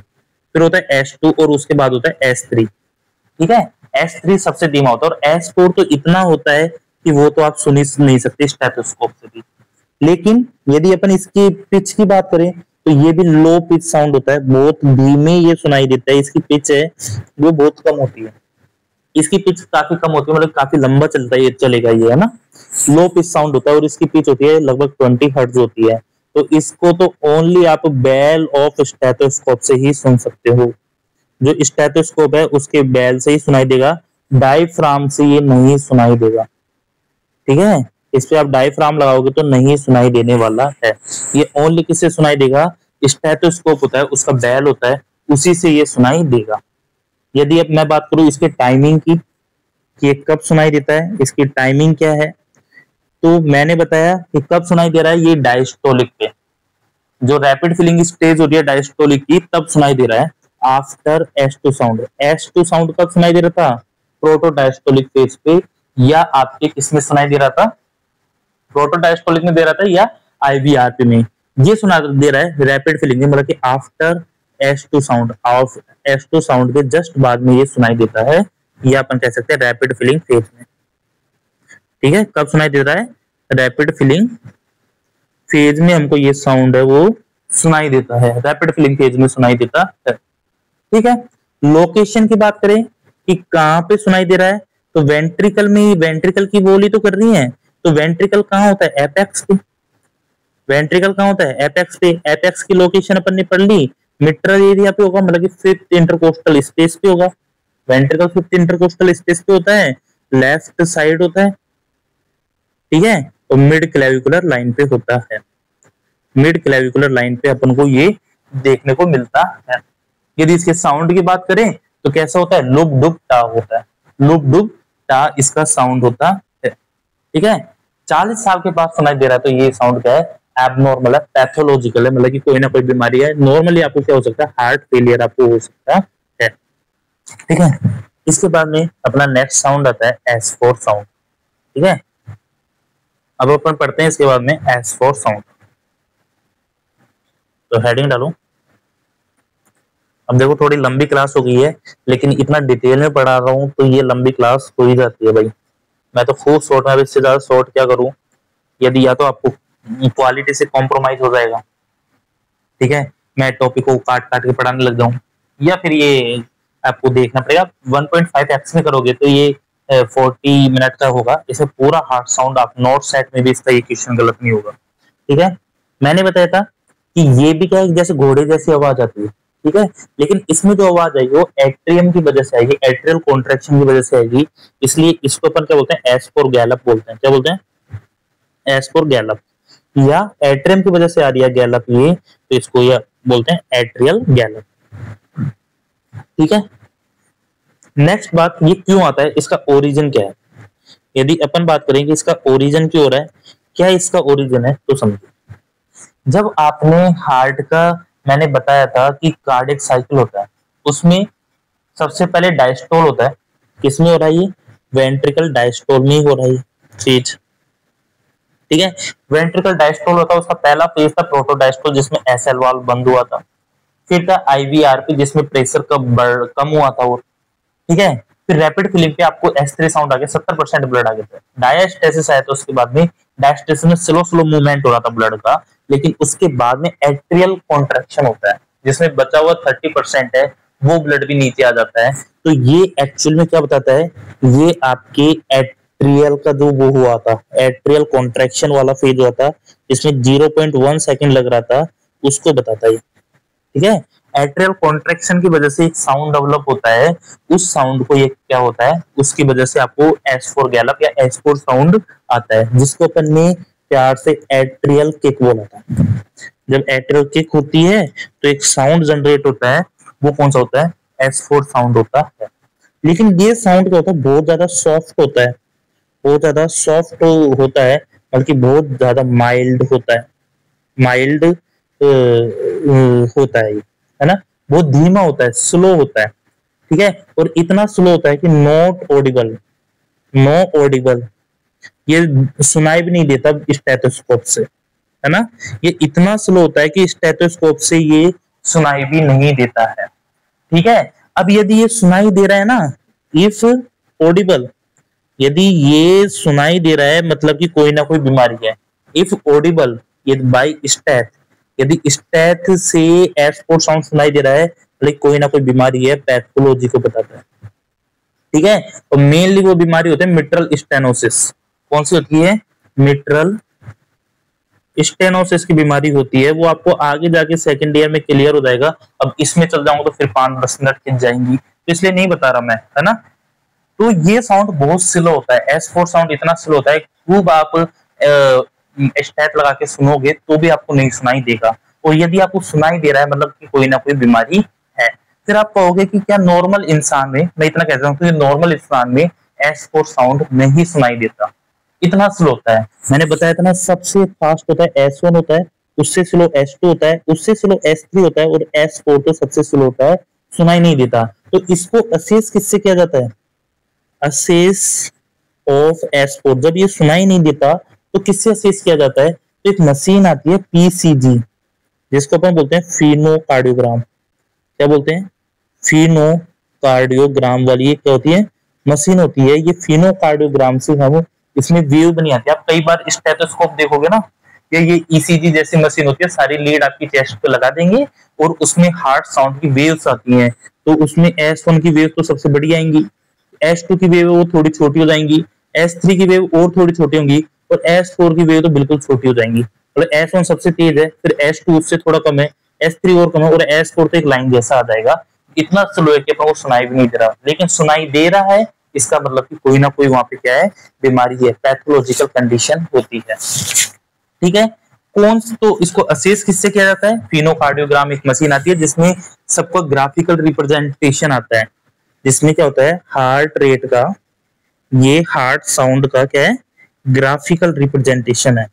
फिर होता है S2 और उसके बाद होता है S3, ठीक है। S3 सबसे धीमा होता है, और S4 तो इतना होता है कि वो तो आप सुन ही नहीं सकते स्टेथोस्कोप से भी। लेकिन यदि अपन इसकी पिच की बात करें तो ये भी लो पिच साउंड होता है, बहुत धीमे ये सुनाई देता है, इसकी पिच है वो बहुत कम होती है, इसकी पिच काफी कम होती है, मतलब काफी लंबा चलता है, ये चलेगा ये, है ना, लो पिच साउंड होता है, और इसकी पिच होती है लगभग 20 हर्ट्ज होती है। तो इसको तो ओनली आप बेल ऑफ स्टेथोस्कोप से ही सुन सकते हो, जो स्टेथोस्कोप है उसके बेल से ही सुनाई देगा, डायफ्राम से ये नहीं सुनाई देगा, ठीक है। इस पे आप डायफ्राम लगाओगे तो नहीं सुनाई देने वाला है, ये ओनली किससे सुनाई देगा, स्टेथोस्कोप होता है उसका बेल होता है, उसी से ये सुनाई देगा। यदि अब मैं बात करूं इसके टाइमिंग की कि ये कब सुनाई देता है, इसकी टाइमिंग क्या है, तो मैंने बताया कि कब सुनाई दे रहा है, ये डायस्टोलिक पे, जो रैपिड फिलिंग स्टेज होती है डायस्टोलिक की, तब सुनाई दे रहा है। After S2 sound, S2 sound कब सुनाई दे रहा था, प्रोटो डायस्टोलिक फेज पे, या आपके किसमें सुनाई दे रहा था, प्रोटो डायस्टोलिक में दे रहा था, या IVRP में। ये सुना दे रहा है रैपिड फिलिंग में, मतलब कि after S2 sound, of S2 sound के जस्ट बाद में ये सुनाई देता है, ये अपन कह सकते हैं रैपिड फिलिंग फेज में, ठीक है। कब सुनाई दे रहा है, रैपिड फिलिंग फेज में हमको ये साउंड है वो सुनाई देता है, रैपिड फिलिंग फेज में सुनाई देता है, ठीक है। लोकेशन की बात करें कि कहां पे सुनाई दे रहा है, तो वेंट्रिकल में वेंट्रिकल की बोली तो कर रही है, तो वेंट्रिकल कहाँ होता है? एपेक्स पे। वेंट्रिकल कहाँ होता है? एपेक्स पे। एपेक्स की लोकेशन अपन ने पढ़ ली, मिट्रल एरिया पे होगा, मतलब कि फिफ्थ इंटरकोस्टल स्पेस पे होगा। वेंट्रिकल फिफ्थ इंटरकोस्टल स्पेस पे होता है, लेफ्ट साइड होता है, ठीक है, और मिड क्लेविकुलर लाइन पे होता है। मिड क्लेविकुलर लाइन पे अपन को ये देखने को मिलता है। यदि इसके साउंड की बात करें तो कैसा होता है? लुप डुप टा होता है, लुप डुप टा इसका साउंड होता है, ठीक है। 40 साल के बाद सुनाई दे रहा है तो ये साउंड क्या है? एबनॉर्मल है, पैथोलॉजिकल है, मतलब कि कोई ना कोई बीमारी है। नॉर्मली आपको क्या हो सकता है? हार्ट फेलियर आपको हो सकता है, ठीक है। इसके बाद में अपना नेक्स्ट साउंड आता है S4 साउंड, ठीक है। अब अपन पढ़ते हैं इसके बाद में S4 साउंड। तो हेडिंग डालो। अब देखो थोड़ी लंबी क्लास हो गई है, लेकिन इतना डिटेल में पढ़ा रहा हूँ तो ये लंबी क्लास हो ही जाती है भाई। मैं तो खूब शॉर्ट में, इससे ज्यादा शॉर्ट क्या करूं, यदि या तो आपको क्वालिटी से कॉम्प्रोमाइज हो जाएगा, ठीक है, मैं टॉपिक को काट काट के पढ़ाने लग जाऊं, या फिर ये आपको देखना पड़ेगा। 1.5x में करोगे तो ये 40 मिनट का होगा। इसे पूरा हार्ड साउंड आप नोट सेट में भी इसका ये क्वेश्चन गलत नहीं होगा, ठीक है। मैंने बताया था कि ये भी क्या है, जैसे घोड़े जैसी आवाज आती है, ठीक है, लेकिन इसमें जो आवाज आएगी वो एट्रियम की वजह से आएगी, एट्रियल कॉन्ट्रैक्शन की वजह से आएगी। इसलिए इसको अपन क्या बोलते हैं? S4 गैलप बोलते हैं। क्या बोलते हैं? S4 Gallup. या एट्रियम की वजह से आ रही है गैलप ये, तो इसको या बोलते हैं एट्रियल गैलप, ठीक है। नेक्स्ट बात, ये क्यों आता है, इसका ओरिजिन क्या है? यदि अपन बात करेंगे इसका ओरिजिन क्यों हो रहा है, क्या इसका ओरिजिन है, तो समझो। जब आपने हार्ट का, मैंने बताया था कि कार्डियक साइकिल होता है, उसमें सबसे पहले डायस्टोल होता है। किसमें हो रहा है ये? वेंट्रिकल डायस्टोल में हो रहा है चीज, ठीक है। वेंट्रिकल डायस्टोल होता है, उसका पहला फेज था प्रोटोडायस्टोल जिसमें एसएल वाल्व बंद हुआ था। फिर था आईवीआरपी जिसमें प्रेशर कम हुआ था, और ठीक है। फिर रैपिड फिलिंग पे आपको S3 साउंड आ गया, 70% ब्लड आ गया था। डायस्टेसिस आया तो उसके बाद में डायस्टेसिस में स्लो स्लो मूवमेंट हो रहा था ब्लड का, लेकिन उसके बाद में एट्रियल कॉन्ट्रैक्शन होता है जिसमें बचा हुआ 30% है वो ब्लड भी नीचे आ जाता है। तो ये एक्चुअल में क्या बताता है? ये आपके एट्रियल का जो वो हुआ था, एट्रियल कॉन्ट्रैक्शन वाला फेज हुआ था जिसमें 0.1 सेकंड लग रहा था, उसको बताता है, ठीक है। एट्रियल कॉन्ट्रैक्शन की वजह से एक साउंड डेवलप होता है, उस साउंड को ये क्या होता है, उसकी वजह से आपको S4 गैलप या S4 साउंड आता है, जिसको अपन ने प्यार से एट्रियल किक बोला था। जब एट्रियल किक होती है तो एक साउंड जनरेट होता है, वो कौन सा होता है? S4 साउंड होता है। लेकिन ये साउंड क्या होता है? बहुत ज्यादा सॉफ्ट होता है, बहुत ज्यादा सॉफ्ट होता है, बल्कि बहुत ज्यादा माइल्ड होता है, माइल्ड होता है ना। बहुत धीमा होता है, स्लो होता है, ठीक है। और इतना स्लो होता है कि नॉट ऑडिबल, नो ऑडिबल, ये सुनाई भी नहीं देता स्टेथोस्कोप से, है ना। ये इतना स्लो होता है कि स्टेथोस्कोप से ये सुनाई भी नहीं देता है, ठीक है। अब यदि ये सुनाई दे रहा है ना, इफ ऑडिबल, यदि ये सुनाई दे रहा है मतलब कि कोई ना कोई बीमारी है। इफ ऑडिबल, ये बाय स्टेथ, यदि स्टेथ से S4 साउंड सुनाई दे रहा है, लेकिन कोई ना कोई बीमारी है, पैथोलॉजी को बताता है, ठीक है। और मेनली वो बीमारी होती है मिट्रल स्टेनोसिस। कौन सी होती है? मिट्रल स्टेनोसिस की बीमारी होती है। वो आपको आगे जाके सेकंड ईयर में क्लियर हो जाएगा। अब इसमें चल जाऊंगा तो फिर 5-10 मिनट खिंच जाएंगी, तो इसलिए नहीं बता रहा मैं, है ना। तो ये साउंड बहुत स्लो होता है, S4 साउंड इतना स्लो होता है, खूब आप स्टेथ लगा के सुनोगे तो भी आपको नहीं सुनाई देगा। और यदि आपको सुनाई दे रहा है मतलब कि कोई ना कोई बीमारी है। फिर आप कहोगे कि क्या नॉर्मल इंसान में, मैं इतना कहता हूँ कि नॉर्मल इंसान में S4 साउंड नहीं सुनाई देता, इतना स्लो होता है। मैंने बताया था ना, सबसे फास्ट होता है S1 होता है, उससे स्लो S2 होता है, उससे स्लो S3 होता है, और S4 तो सबसे स्लो होता है, सुनाई नहीं देता। तो इसको असेस किससे किया जाता है? Assess of S4। जब ये सुनाई नहीं देता तो किससे असेस किया जाता है? तो एक मशीन आती है PCG, जिसको अपन बोलते हैं फिनोकार्डियोग्राम। क्या बोलते हैं? फिनोकार्डियोग्राम वाली ये क्या होती है? मशीन होती है। ये फिनोकार्डियोग्राम से हम, इसमें वेव बनी आती है। आप कई बार स्टेथोस्कोप देखोगे ना, ये ECG जैसी मशीन होती है, सारी लीड आपकी चेस्ट पे लगा देंगे और उसमें हार्ट साउंड की वेव्स आती हैं। तो उसमें S1 की वेव तो सबसे बड़ी आएंगी, S2 की वेव वो थोड़ी छोटी हो जाएंगी, S3 की वेव और थोड़ी छोटी होंगी, और S4 की वेव तो बिल्कुल छोटी हो जाएंगी। मतलब S1 सबसे तेज है, फिर S2 उससे थोड़ा कम है, S3 और कम है, और S4 तो एक लाइन जैसा आ जाएगा। इतना स्लो है कि अपन को सुनाई भी नहीं दे रहा, लेकिन सुनाई दे रहा है, इसका मतलब कि कोई ना कोई वहां पे क्या है, बीमारी है, पैथोलॉजिकल कंडीशन होती है। ठीक है, कौन तो इसको असेस किससे किया जाता है? फिनोकार्डियोग्राम एक मशीन आती है जिसमें सबको ग्राफिकल रिप्रेजेंटेशन आता है, जिसमें क्या होता है, हार्ट रेट का, ये हार्ट साउंड का क्या है, ग्राफिकल रिप्रेजेंटेशन है।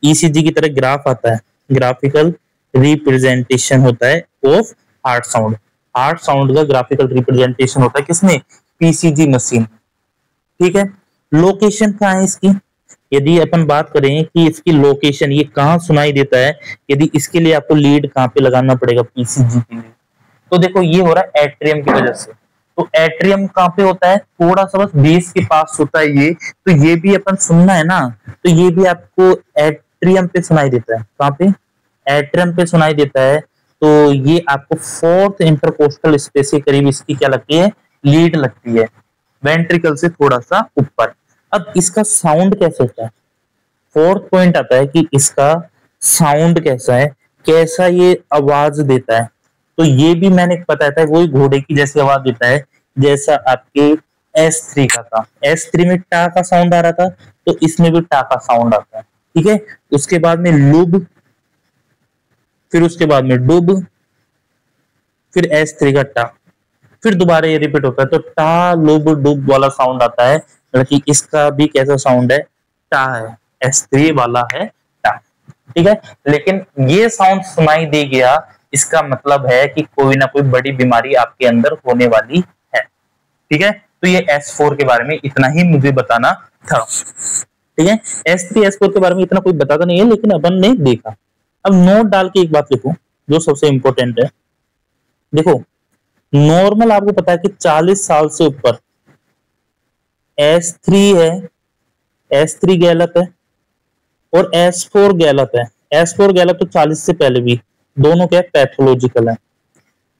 ईसीजी की तरह ग्राफ आता है, ग्राफिकल रिप्रेजेंटेशन होता है of heart sound. Heart sound का ग्राफिकल रिप्रेजेंटेशन होता है किसमें? PCG machine. ठीक है, लोकेशन कहाँ है इसकी? यदि अपन बात करें कि इसकी लोकेशन ये कहाँ सुनाई देता है, यदि इसके लिए आपको लीड कहाँ पे लगाना पड़ेगा पीसीजी के लिए, तो देखो ये हो रहा है एट्रियम की वजह से। तो एट्रियम कहाँ पे होता है? थोड़ा सा बस बेस के पास होता है ये, तो ये भी अपन सुनना है ना, तो ये भी आपको एट्रियम पे सुनाई देता है। कहाँ पे? एट्रियम पे सुनाई देता है। तो ये आपको फोर्थ इंटरकोस्टल स्पेस के करीब इसकी क्या लगती है? लीड लगती है, वेंट्रिकल से थोड़ा सा ऊपर। अब इसका साउंड कैसे होता है? फोर्थ पॉइंट आता है कि इसका साउंड कैसा है, कैसा ये आवाज देता है। तो ये भी मैंने बताया था, वही घोड़े की जैसी आवाज देता है जैसा आपके S3 का था। S3 में टा का साउंड आ रहा था, तो इसमें भी टा का साउंड आता है। ठीक है, उसके बाद में लुब, फिर उसके बाद में डुब, फिर S3 का टा, फिर दोबारा ये रिपीट होता है, तो टा लुब डुब वाला साउंड आता है। मतलब इसका भी कैसा साउंड है? टा है, S3 वाला है टा। ठीक है, लेकिन ये साउंड सुनाई दे गया, इसका मतलब है कि कोई ना कोई बड़ी बीमारी आपके अंदर होने वाली है। ठीक है, तो ये S4 के बारे में इतना ही मुझे बताना था। ठीक है, S3 S4 के बारे में इतना कोई बताता नहीं है, लेकिन अपन ने देखा। अब नोट डाल के एक बात लिखो जो सबसे इंपॉर्टेंट है। देखो, नॉर्मल आपको पता है कि 40 साल से ऊपर S3 है, S3 गैलप है, और S4 गैलप है। S4 गैलप तो 40 से पहले भी, दोनों क्या पैथोलॉजिकल है,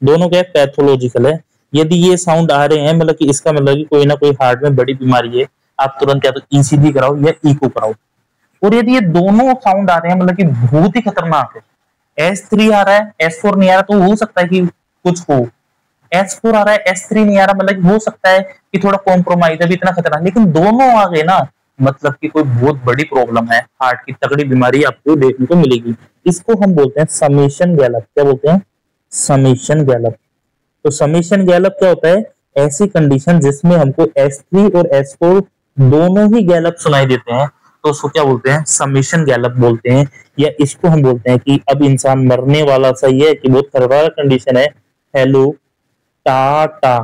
दोनों क्या पैथोलॉजिकल है। यदि ये साउंड आ रहे हैं, मतलब कि इसका मतलब कि कोई ना कोई हार्ट में बड़ी बीमारी है, आप तुरंत या तो ईसीजी कराओ या इको कराओ। और यदि ये दोनों साउंड आ रहे हैं, मतलब कि बहुत ही खतरनाक है, S3 आ रहा है, S4 नहीं आ रहा, तो हो सकता है कि कुछ हो। S4 आ रहा है, S3 नहीं आ रहा, मतलब हो सकता है कि थोड़ा कॉम्प्रोमाइज है, इतना खतरनाक। लेकिन दोनों आ गए ना, मतलब कि कोई बहुत बड़ी प्रॉब्लम है, हार्ट की तगड़ी बीमारी आपको देखने को मिलेगी। इसको हम बोलते हैं समेशन गैलप। क्या बोलते हैं? Summation Gallup. तो समेशन गैलप क्या होता है? ऐसी कंडीशन जिसमें हमको S3 और S4 दोनों ही गैलप सुनाई देते हैं, तो उसको क्या बोलते हैं? समेशन गैलप बोलते हैं। या इसको हम बोलते हैं कि अब इंसान मरने वाला सही है कि बहुत खतरनाक कंडीशन है, हेलो टाटा,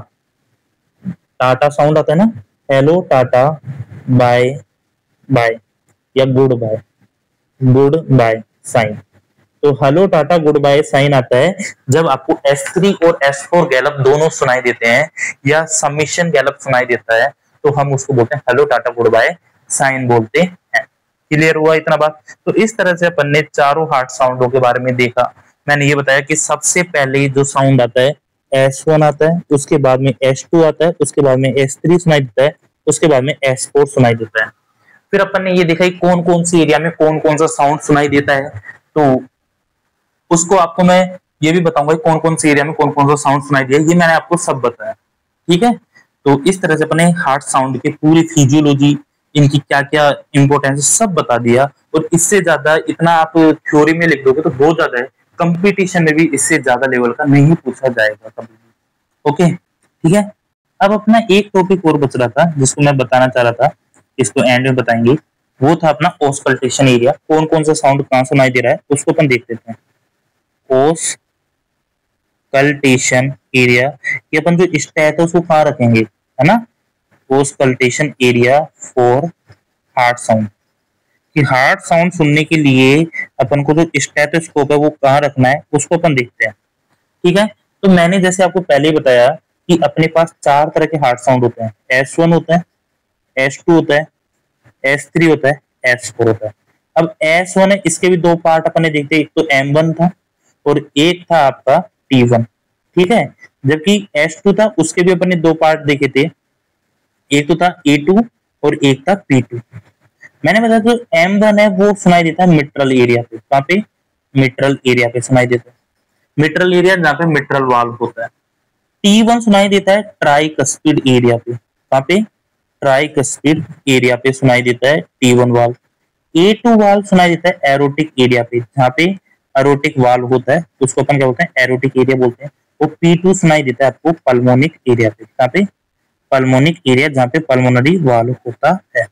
टाटा साउंड आता है ना, हेलो टाटा बाय बाय, या good bye, good bye sign. तो hello tata good bye sign आता है जब आपको S3 और S4 गैलप दोनों सुनाई देते हैं, या समिशन गैलप सुनाई देता है, तो हम उसको बोलते हैं hello tata good bye sign बोलते हैं। क्लियर हुआ इतना बात? तो इस तरह से अपन ने चारों हार्ट साउंडों के बारे में देखा। मैंने ये बताया कि सबसे पहले जो साउंड आता है S1 आता है, उसके बाद में S2 आता है, उसके बाद में S3 सुनाई देता है, उसके बाद में S4 सुनाई देता है। फिर अपन ने ये देखा कि कौन कौन सी एरिया में कौन कौन सा साउंड सुनाई देता है, तो उसको आपको मैं ये भी बताऊंगा कौन कौन सी एरिया में कौन कौन सा साउंड सुनाई दिया, ये मैंने आपको सब बताया। ठीक है, तो इस तरह से अपने हार्ट साउंड की पूरी फिजियोलॉजी, इनकी क्या क्या इंपॉर्टेंस सब बता दिया। और इससे ज्यादा इतना आप थ्योरी में लिख दोगे तो बहुत ज्यादा है, कंपटीशन में भी इससे ज्यादा लेवल का नहीं पूछा जाएगा कभी भी। ओके, ठीक है। अब अपना एक टॉपिक और बच रहा था जिसको मैं बताना चाह रहा था, इसको एंड में बताएंगे। वो था अपना ऑस्कल्टेशन एरिया, कौन कौन सा साउंड कहाँ सुनाई दे रहा है उसको अपन देख लेते हैं। ऑस्कल्टेशन एरिया, ये अपन जो स्टेटस को कहाँ रखेंगे, है ना, auscultation area for heart sound. कि हार्ट साउंड सुनने के लिए अपन को जो स्टेथोस्कोप है वो कहाँ रखना है उसको अपन देखते हैं। ठीक है, तो मैंने जैसे आपको पहले ही बताया कि अपने पास 4 तरह के हार्ट साउंड होते हैं, S1 होता है, S2 होता है, S3 होता है, S4 होता है। अब S1 है, इसके भी 2 पार्ट अपन ने देखते, एक तो M1 था और एक था आपका T1। ठीक है, जबकि S2 था उसके भी अपन ने 2 पार्ट देखे थे, एक तो था A2 और एक था P2। मैंने बताया जो M1 है वो सुनाई देता है मिट्रल एरिया पे। कहाँ पे? मिट्रल एरिया पे सुनाई देता है। मिट्रल एरिया जहाँ पे मिट्रल वाल्व होता है। T1 सुनाई देता है ट्राइकस्पिड एरिया पे। कहाँ पे? ट्राइकस्पिड एरिया पे सुनाई देता है T1 वाल्व। A2 वाल्व सुनाई देता है एरोटिक एरिया पे, जहाँ पे एरोटिक वाल्व होता है उसको अपन क्या बोलते हैं? एरोटिक एरिया बोलते हैं। और P2 सुनाई देता है आपको पल्मोनिक एरिया पे। कहाँ पे? पल्मोनिक एरिया, जहाँ पे पल्मोनरी वाल्व होता है।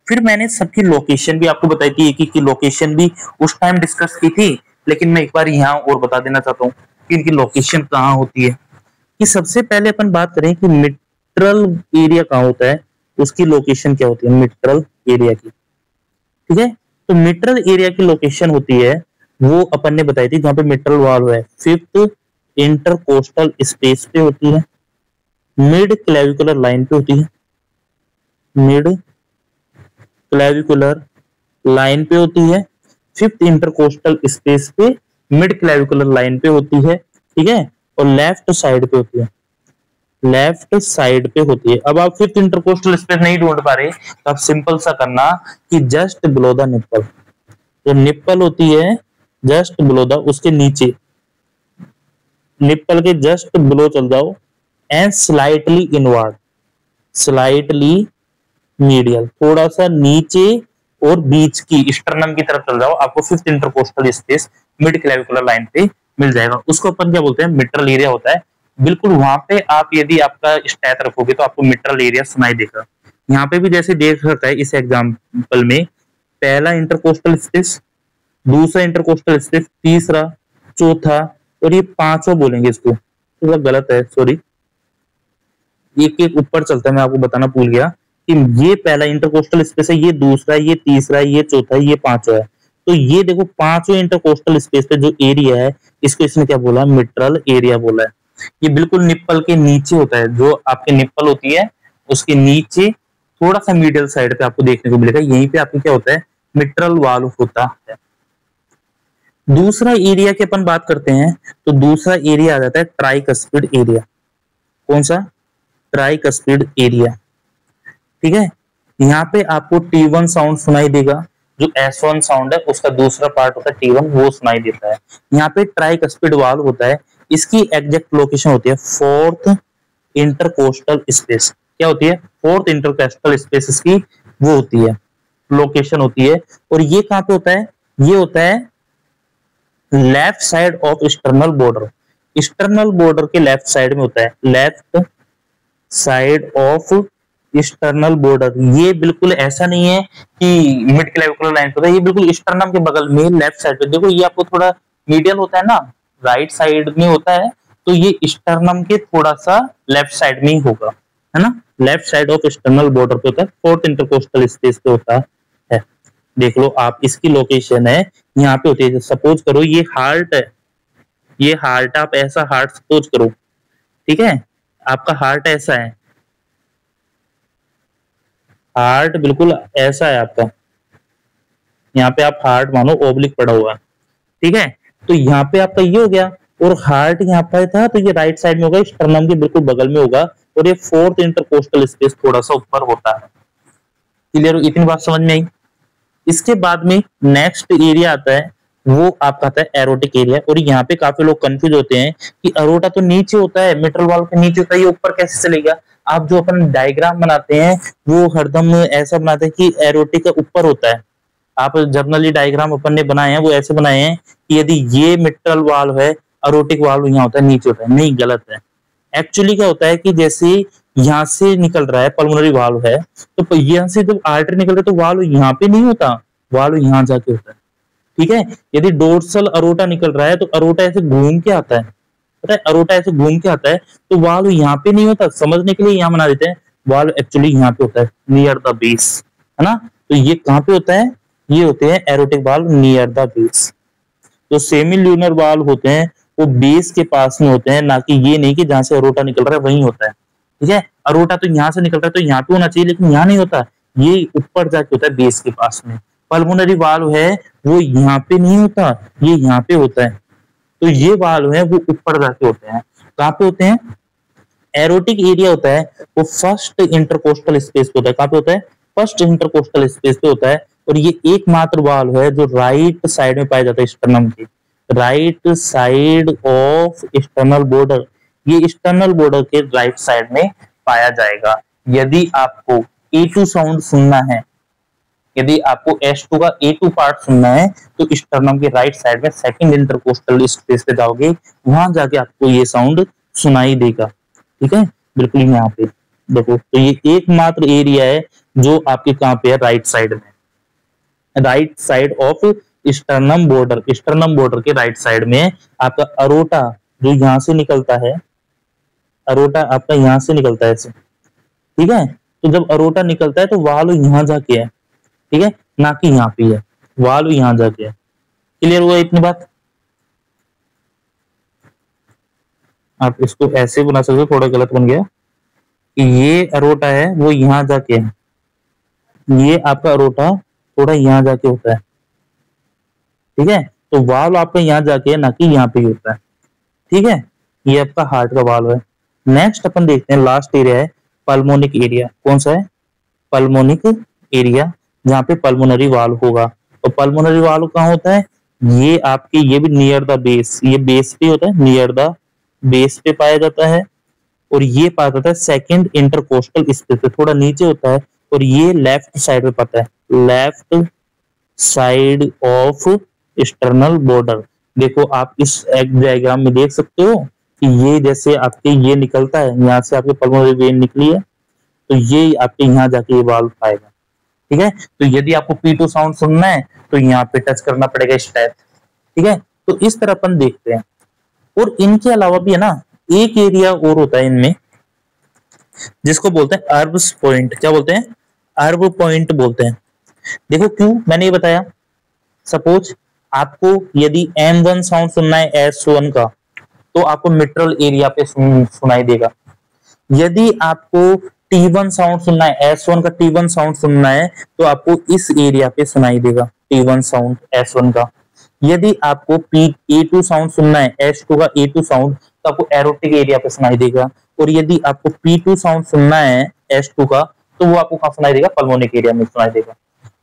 फिर मैंने सबकी लोकेशन भी आपको बताई थी, एक एक की लोकेशन भी उस टाइम डिस्कस की थी, लेकिन मैं एक बार यहाँ और बता देना चाहता हूँ कि इनकी लोकेशन कहाँ होती है। कि सबसे पहले अपन बात करें कि मिट्रल एरिया कहाँ होता है, उसकी लोकेशन क्या होती है मिट्रल एरिया की। ठीक है, तो मिट्रल एरिया की लोकेशन होती है वो अपन ने बताई थी जहां पे मिट्रल वाल्व है, 5th इंटरकोस्टल स्पेस पे होती है, मिड क्लेविकुलर लाइन पे होती है, मिड क्लेविकुलर लाइन पे होती है, 5th इंटरकोस्टल स्पेस पे, मिड क्लेविकुलर लाइन पे होती है। ठीक है, और लेफ्ट साइड पे होती है, लेफ्ट साइड पे होती है। अब आप 5th इंटरकोस्टल स्पेस नहीं ढूंढ पा रहे तो आप सिंपल सा करना कि जस्ट बिलो द निप्पल, जो निप्पल होती है जस्ट बिलो द, उसके नीचे निप्पल के जस्ट बिलो चल जाओ and slightly inward, slightly medial, थोड़ा सा नीचे और बीच की स्टर्नम की तरफ चल जाओ, आपको 5th intercostal space mid clavicular line पे मिल जाएगा। उसको अपन क्या बोलते हैं? मिट्रल एरिया होता है। बिल्कुल वहां पे आप यदि आपका स्टैट रखोगे तो आपको मिट्रल एरिया सुनाई देगा। यहाँ पे भी जैसे देख रखा है इस एग्जाम्पल में, पहला इंटरकोस्टल स्पेस, दूसरा इंटरकोस्टल स्पेस, तीसरा, चौथा और ये पांचवा बोलेंगे इसको, तो गलत है सॉरी, एक एक ऊपर चलता है, मैं आपको बताना भूल गया कि ये पहला इंटरकोस्टल स्पेस है, ये दूसरा, ये तीसरा, ये चौथा, ये पांचवा है। तो ये देखो पांचवें इंटरकोस्टल स्पेस पे जो एरिया है इसको इसने क्या बोला? मिट्रल एरिया बोला है। ये बिल्कुल निप्पल के नीचे होता है, जो आपके निप्पल होती है उसके नीचे थोड़ा सा मीडियल साइड पे आपको देखने को मिलेगा, यहीं पे आपको क्या होता है? मिट्रल वाल्व होता है। दूसरा एरिया की अपन बात करते हैं तो दूसरा एरिया आ जाता है ट्राइकस्पिड एरिया। कौन सा? Tricuspid area. ठीक है, यहाँ पे आपको T1 साउंड सुनाई देगा, जो S1 साउंड है उसका दूसरा पार्ट होता है T1, वो सुनाई देता है। यहाँ पे ट्राइकस्पिड वाल्व होता है, इसकी एग्जैक्ट लोकेशन होती है 4th इंटरकोस्टल स्पेस। क्या होती है? 4th इंटरकोस्टल स्पेस इसकी वो होती है, लोकेशन होती है। और ये कहाँ पे होता है? ये होता है left side of external border, external border के लेफ्ट साइड में होता है, left side of external border. ये बिल्कुल ऐसा नहीं है कि मिड क्लेविकुलर लाइन पे, ये बिल्कुल एक्सटर्नम के बगल में लेफ्ट साइड पे। देखो ये आपको थोड़ा मीडियल होता है ना, राइट साइड में होता है, तो ये एक्सटर्नम के थोड़ा सा लेफ्ट साइड में ही होगा, है ना, left side of external border पे होता है, 4th इंटरकोस्टल स्पेस पे होता है। देख लो आप, इसकी लोकेशन है यहाँ पे होती है। सपोज करो ये हार्ट है, ये हार्ट, आप ऐसा हार्ट सपोज करो, ठीक है, आपका हार्ट ऐसा है, हार्ट बिल्कुल ऐसा है आपका, यहाँ पे आप हार्ट मानो ओब्लिक पड़ा हुआ, ठीक है, तो यहाँ पे आपका ये हो गया, और हार्ट यहाँ पे था तो ये राइट साइड में होगा, स्टर्नम के बिल्कुल बगल में होगा, और ये 4th इंटरकोस्टल स्पेस थोड़ा सा ऊपर होता है। क्लियर? इतनी बात समझ में आई। इसके बाद में नेक्स्ट एरिया आता है, वो आपका आता है एरोटिक एरिया। और यहाँ पे काफी लोग कंफ्यूज होते हैं कि एरोटा तो नीचे होता है, मिट्रल वाल्व के नीचे होता है, ये ऊपर कैसे चलेगा? आप जो अपन डायग्राम बनाते हैं वो हरदम ऐसा बनाते हैं कि एरोटिक ऊपर होता है। आप जर्नली डायग्राम अपन ने बनाए हैं वो ऐसे बनाए हैं कि यदि ये मिट्रल वाल्व है, एरोटिक वाल्व यहाँ होता है, नीचे होता है। नहीं, गलत है। एक्चुअली क्या होता है कि जैसे यहाँ से निकल रहा है, पल्मोनरी वाल्व है, तो यहाँ से जब आर्टरी निकल रहा है तो वाल्व यहाँ पे नहीं होता, वाल्व यहाँ जाके होता है। ठीक है, यदि डोर्सल अरोटा निकल रहा है तो अरोटा ऐसे घूम के आता है, पता है, अरोटा ऐसे घूम के आता है, तो वाल्व यहाँ पे नहीं होता। समझने के लिए यहाँ बना देते हैं, वाल्व एक्चुअली यहाँ पे होता है, नियर द बेस, है ना। तो ये कहाँ पे होता है? ये होते हैं aortic valve near the base. जो सेमी ल्यूनर वाल्व होते हैं वो बेस के पास में होते हैं, ना कि ये नहीं कि जहां से अरोटा निकल रहा है वहीं होता है। ठीक है, अरोटा तो यहाँ से निकल रहा है तो यहाँ पे होना चाहिए, लेकिन यहाँ नहीं होता, ये ऊपर जाके होता है बेस के पास में। पल्मोनरी वाल्व है वो यहाँ पे नहीं होता, ये यहाँ पे होता है। तो ये वाल्व है वो ऊपर जाके होते हैं। कहाँ पे होते हैं? एरोटिक एरिया होता है वो फर्स्ट इंटरकोस्टल स्पेस पे होता है। कहाँ पे होता है? फर्स्ट इंटरकोस्टल स्पेस पे होता है। और ये एकमात्र वाल्व है जो राइट साइड में पाया जाता है स्टर्नम की, right side of external border. ये एक्सटर्नल बॉर्डर के राइट साइड में पाया जाएगा। यदि आपको A2 साउंड सुनना है, यदि आपको S2 का A2 पार्ट सुनना है तो स्टर्नम के राइट साइड में सेकंड इंटरकोस्टल स्पेस पे जाओगे, वहां जाके आपको ये साउंड सुनाई देगा। ठीक है, बिल्कुल यहाँ पे देखो, तो ये एकमात्र एरिया है जो आपके कहाँ पे है? राइट साइड में, right side of sternum border. Sternum border के राइट साइड में आपका अरोटा जो यहाँ से निकलता है, अरोटा आपका यहाँ से निकलता है ऐसे। ठीक है, तो जब अरोटा निकलता है तो वाल्व यहाँ जाके है, ठीक है, ना कि यहाँ पे है, वाल्व यहाँ जाके है। क्लियर हुआ इतनी बात? आप इसको ऐसे बना सकते हो, थोड़ा गलत बन गया कि ये अरोटा है वो यहाँ जाके है, ये आपका अरोटा थोड़ा यहाँ जाके होता है। ठीक है, तो वाल्व आपका यहाँ जाके है, ना कि यहाँ पे होता है। ठीक है, ये आपका हार्ट का वाल्व है। नेक्स्ट अपन देखते हैं, लास्ट एरिया है पल्मोनिक एरिया। कौन सा है? पल्मोनिक एरिया, जहाँ पे पल्मोनरी वाल्व होगा। और पल्मोनरी वाल्व कहाँ होता है? ये आपके, ये भी नियर द बेस, ये बेस पे होता है, नियर द बेस पे पाया जाता है। और ये पाया जाता है सेकंड इंटरकोस्टल स्पेस पे, थोड़ा नीचे होता है। और ये लेफ्ट साइड पे पाता है, left side of external border. देखो आप इस डायग्राम में देख सकते हो कि ये जैसे आपके ये निकलता है, यहाँ से आपके पल्मोनरी वेन निकली है, तो ये आपके यहाँ जाके ये वाल्व पाएगा। ठीक है, तो यदि आपको P2 साउंड सुनना है तो यहाँ पे टच करना पड़ेगा स्टेप। ठीक है, तो इस तरह अपन देखते हैं। और इनके अलावा भी है ना, एक एरिया और होता है इनमें जिसको बोलते हैं अर्ब्स पॉइंट। क्या बोलते हैं? अर्ब पॉइंट बोलते हैं। देखो क्यों मैंने ये बताया, सपोज आपको यदि M1 साउंड सुनना है S1 का, तो आपको मिट्रल एरिया पे सुनाई देगा। यदि आपको T1 साउंड सुनना है, S1 का T1 साउंड सुनना है, तो आपको इस एरिया पे सुनाई देगा T1 साउंड S1 का। यदि आपको A2 साउंड सुनना है, S2 का A2 साउंड, तो आपको एरोटिक एरिया पे सुनाई देगा। और यदि आपको P2 साउंड सुनना है S2 का, तो वो आपको कहाँ सुनाई देगा? पल्मोनिक एरिया में सुनाई देगा।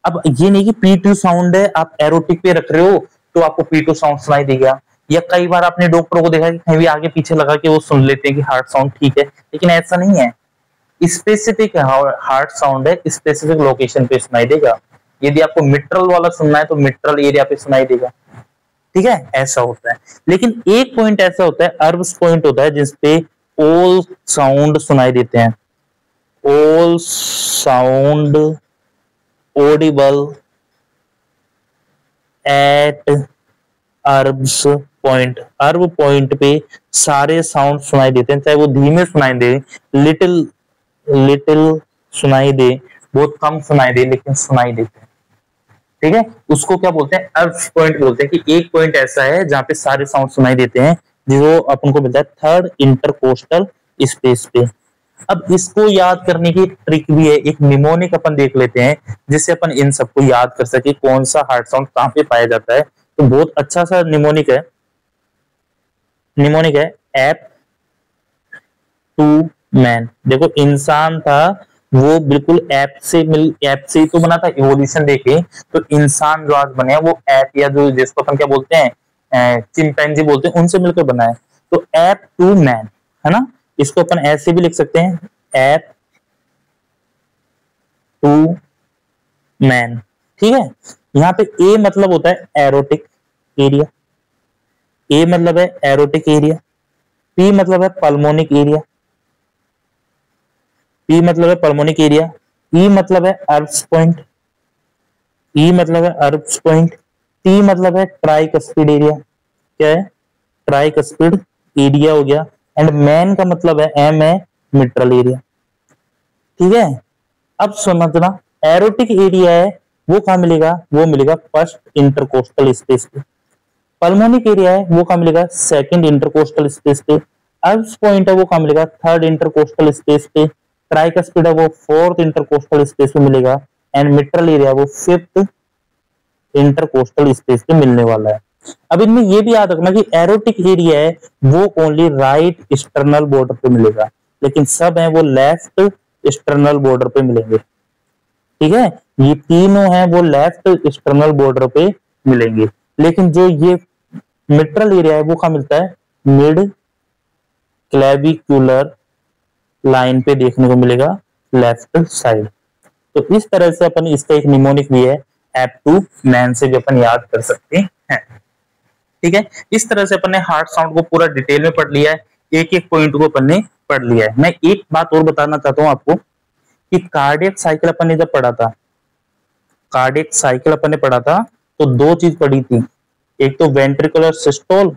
अब ये नहीं कि P2 साउंड है आप एरोटिक पे रख रहे हो तो आपको P2 साउंड सुनाई देगा। या कई बार आपने डॉक्टरों को देखा कि कहीं भी आगे पीछे लगा के वो सुन लेते हैं कि हार्ट साउंड ठीक है, लेकिन ऐसा नहीं है। स्पेसिफिक हार्ट साउंड है, स्पेसिफिक लोकेशन पे सुनाई देगा। यदि आपको मिट्रल वाला सुनना है तो मिट्रल एरिया पे सुनाई देगा। ठीक है, ऐसा होता है। लेकिन एक पॉइंट ऐसा होता है, अर्ब्स पॉइंट होता है, जिसपे ऑल साउंड सुनाई देते हैं। All sound audible at Erb's point. Erb point पे सारे साउंड सुनाई देते हैं, चाहे वो धीमे सुनाई दे, लिटिल सुनाई दे, बहुत कम सुनाई दे, लेकिन सुनाई देते हैं। ठीक है, उसको क्या बोलते हैं? अर्ब्स पॉइंट बोलते हैं कि एक पॉइंट ऐसा है जहां पे सारे साउंड सुनाई देते हैं, जो अपन को मिलता है थर्ड इंटरकोस्टल स्पेस पे। अब इसको याद करने की ट्रिक भी है, एक निमोनिक अपन देख लेते हैं जिससे अपन इन सबको याद कर सके कौन सा हार्ट साउंड कहाँ पे पाया जाता है। तो बहुत अच्छा सा निमोनिक है, निमोनिक है एप टू मैन। देखो इंसान था वो बिल्कुल ऐप से ही तो बना था, इवोल्यूशन देखे तो इंसान जो आज बने वो ऐप, या जो जिसको अपन क्या बोलते हैं चिंपैंजी बोलते हैं, उनसे मिलकर बना है। तो ऐप टू मैन है ना, इसको अपन ऐसे भी लिख सकते हैं, ऐप टू मैन। ठीक है, यहाँ पे ए मतलब होता है एरोटिक एरिया, ए मतलब है एरोटिक एरिया, पी मतलब है पल्मोनिक एरिया, पी मतलब है पल्मोनिक एरिया, ई मतलब है अर्ब्स पॉइंट, ई मतलब है अर्ब्स पॉइंट, टी मतलब है ट्राइकस्पिड एरिया। क्या है? ट्राइकस्पिड एरिया हो गया। एंड मैन का मतलब है एम है मिट्रल एरिया। ठीक है, अब समझना एरोटिक एरिया है वो कहां मिलेगा? वो मिलेगा फर्स्ट इंटरकोस्टल स्पेस पे। पल्मोनिक एरिया है वो कहां मिलेगा? सेकंड इंटरकोस्टल स्पेस पे। अर्ब्स पॉइंट है वो कहां मिलेगा? थर्ड इंटरकोस्टल स्पेस पे। ट्राइकस्पिड है वो फोर्थ इंटरकोस्टल स्पेस पे मिलेगा। एंड मिट्रल एरिया वो फिफ्थ इंटरकोस्टल स्पेस पे मिलने वाला है। अब इनमें ये भी याद रखना कि एरोटिक एरिया है वो ओनली राइट एक्सटर्नल बॉर्डर पे मिलेगा। लेकिन सब है वो लेफ्ट एक्सटर्नल बॉर्डर पे मिलेंगे। ठीक है, ये तीनों हैं वो लेफ्ट एक्सटर्नल बॉर्डर पे मिलेंगे, लेकिन जो ये मिट्रल एरिया है वो कहाँ मिलता है, मिड क्लेविकुलर लाइन पे देखने को मिलेगा लेफ्ट साइड। तो इस तरह से अपन इसका एक निमोनिक भी है F2 मैन से भी अपन याद कर सकते हैं। ठीक है, इस तरह से अपन ने हार्ट साउंड को पूरा डिटेल में पढ़ लिया है, एक एक पॉइंट को अपन ने पढ़ लिया है। मैं एक बात और बताना चाहता हूं आपको कि कार्डियक साइकिल अपन ने जब पढ़ा था, कार्डियक साइकिल अपन ने पढ़ा था तो दो चीज पढ़ी थी, एक तो वेंट्रिकुलर सिस्टोल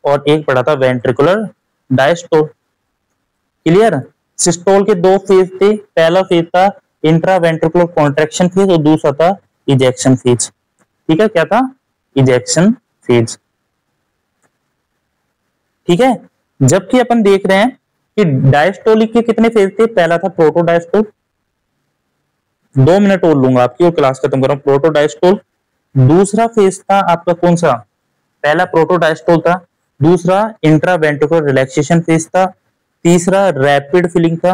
और एक पढ़ा था वेंट्रिकुलर डायस्टोल। क्लियर, सिस्टोल के दो फेज थे, पहला फेज था इंट्रावेंट्रिकुलर कॉन्ट्रैक्शन फेज और दूसरा था इजेक्शन फेज। ठीक है, क्या था, इजेक्शन फेज। ठीक है, जबकि अपन देख रहे हैं कि डायस्टोलिक के कितने फेज थे, पहला था प्रोटोडायस्टोल, 2 मिनट और लूंगा आपकी और क्लास खत्म कर रहा हूं। प्रोटोडायस्टोल, दूसरा फेज था आपका कौन सा, पहला प्रोटोडायस्टोल था, दूसरा इंट्रावेंट्रिकुलर रिलैक्सेशन फेज था, तीसरा रैपिड फिलिंग था,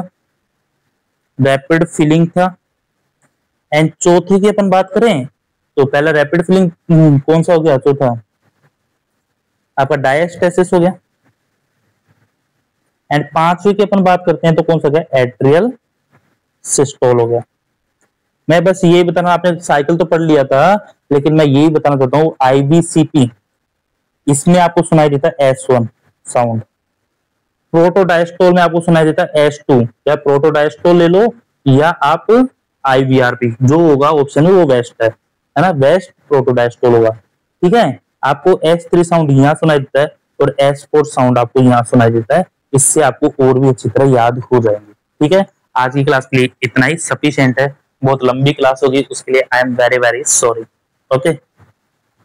रैपिड फिलिंग था, एंड चौथे की अपन बात करें तो पहला रैपिड फिलिंग कौन सा हो गया, चौथा आपका डायस्टेसिस हो गया, एंड पांचवी की अपन बात करते हैं तो कौन सा गया, एट्रियल सिस्टोल हो गया। मैं बस यही बताना, आपने साइकिल तो पढ़ लिया था, लेकिन मैं यही बताना चाहता हूँ IVCP इसमें आपको सुनाई देता S1 साउंड, प्रोटोडायस्टोल में आपको सुनाई देता S2, या प्रोटोडायस्टोल ले लो या आप IVRP, जो होगा ऑप्शन में वो बेस्ट है ना, वेस्ट प्रोटोडायस्टोल होगा। ठीक है, आपको S3 साउंड यहाँ सुनाई देता है और S4 साउंड आपको यहाँ सुनाई देता है, इससे आपको और भी अच्छी तरह याद हो जाएंगे। ठीक है, आज की क्लास के लिए इतना ही सफिशिएंट है, बहुत लंबी क्लास होगी उसके लिए I am very very sorry. Okay.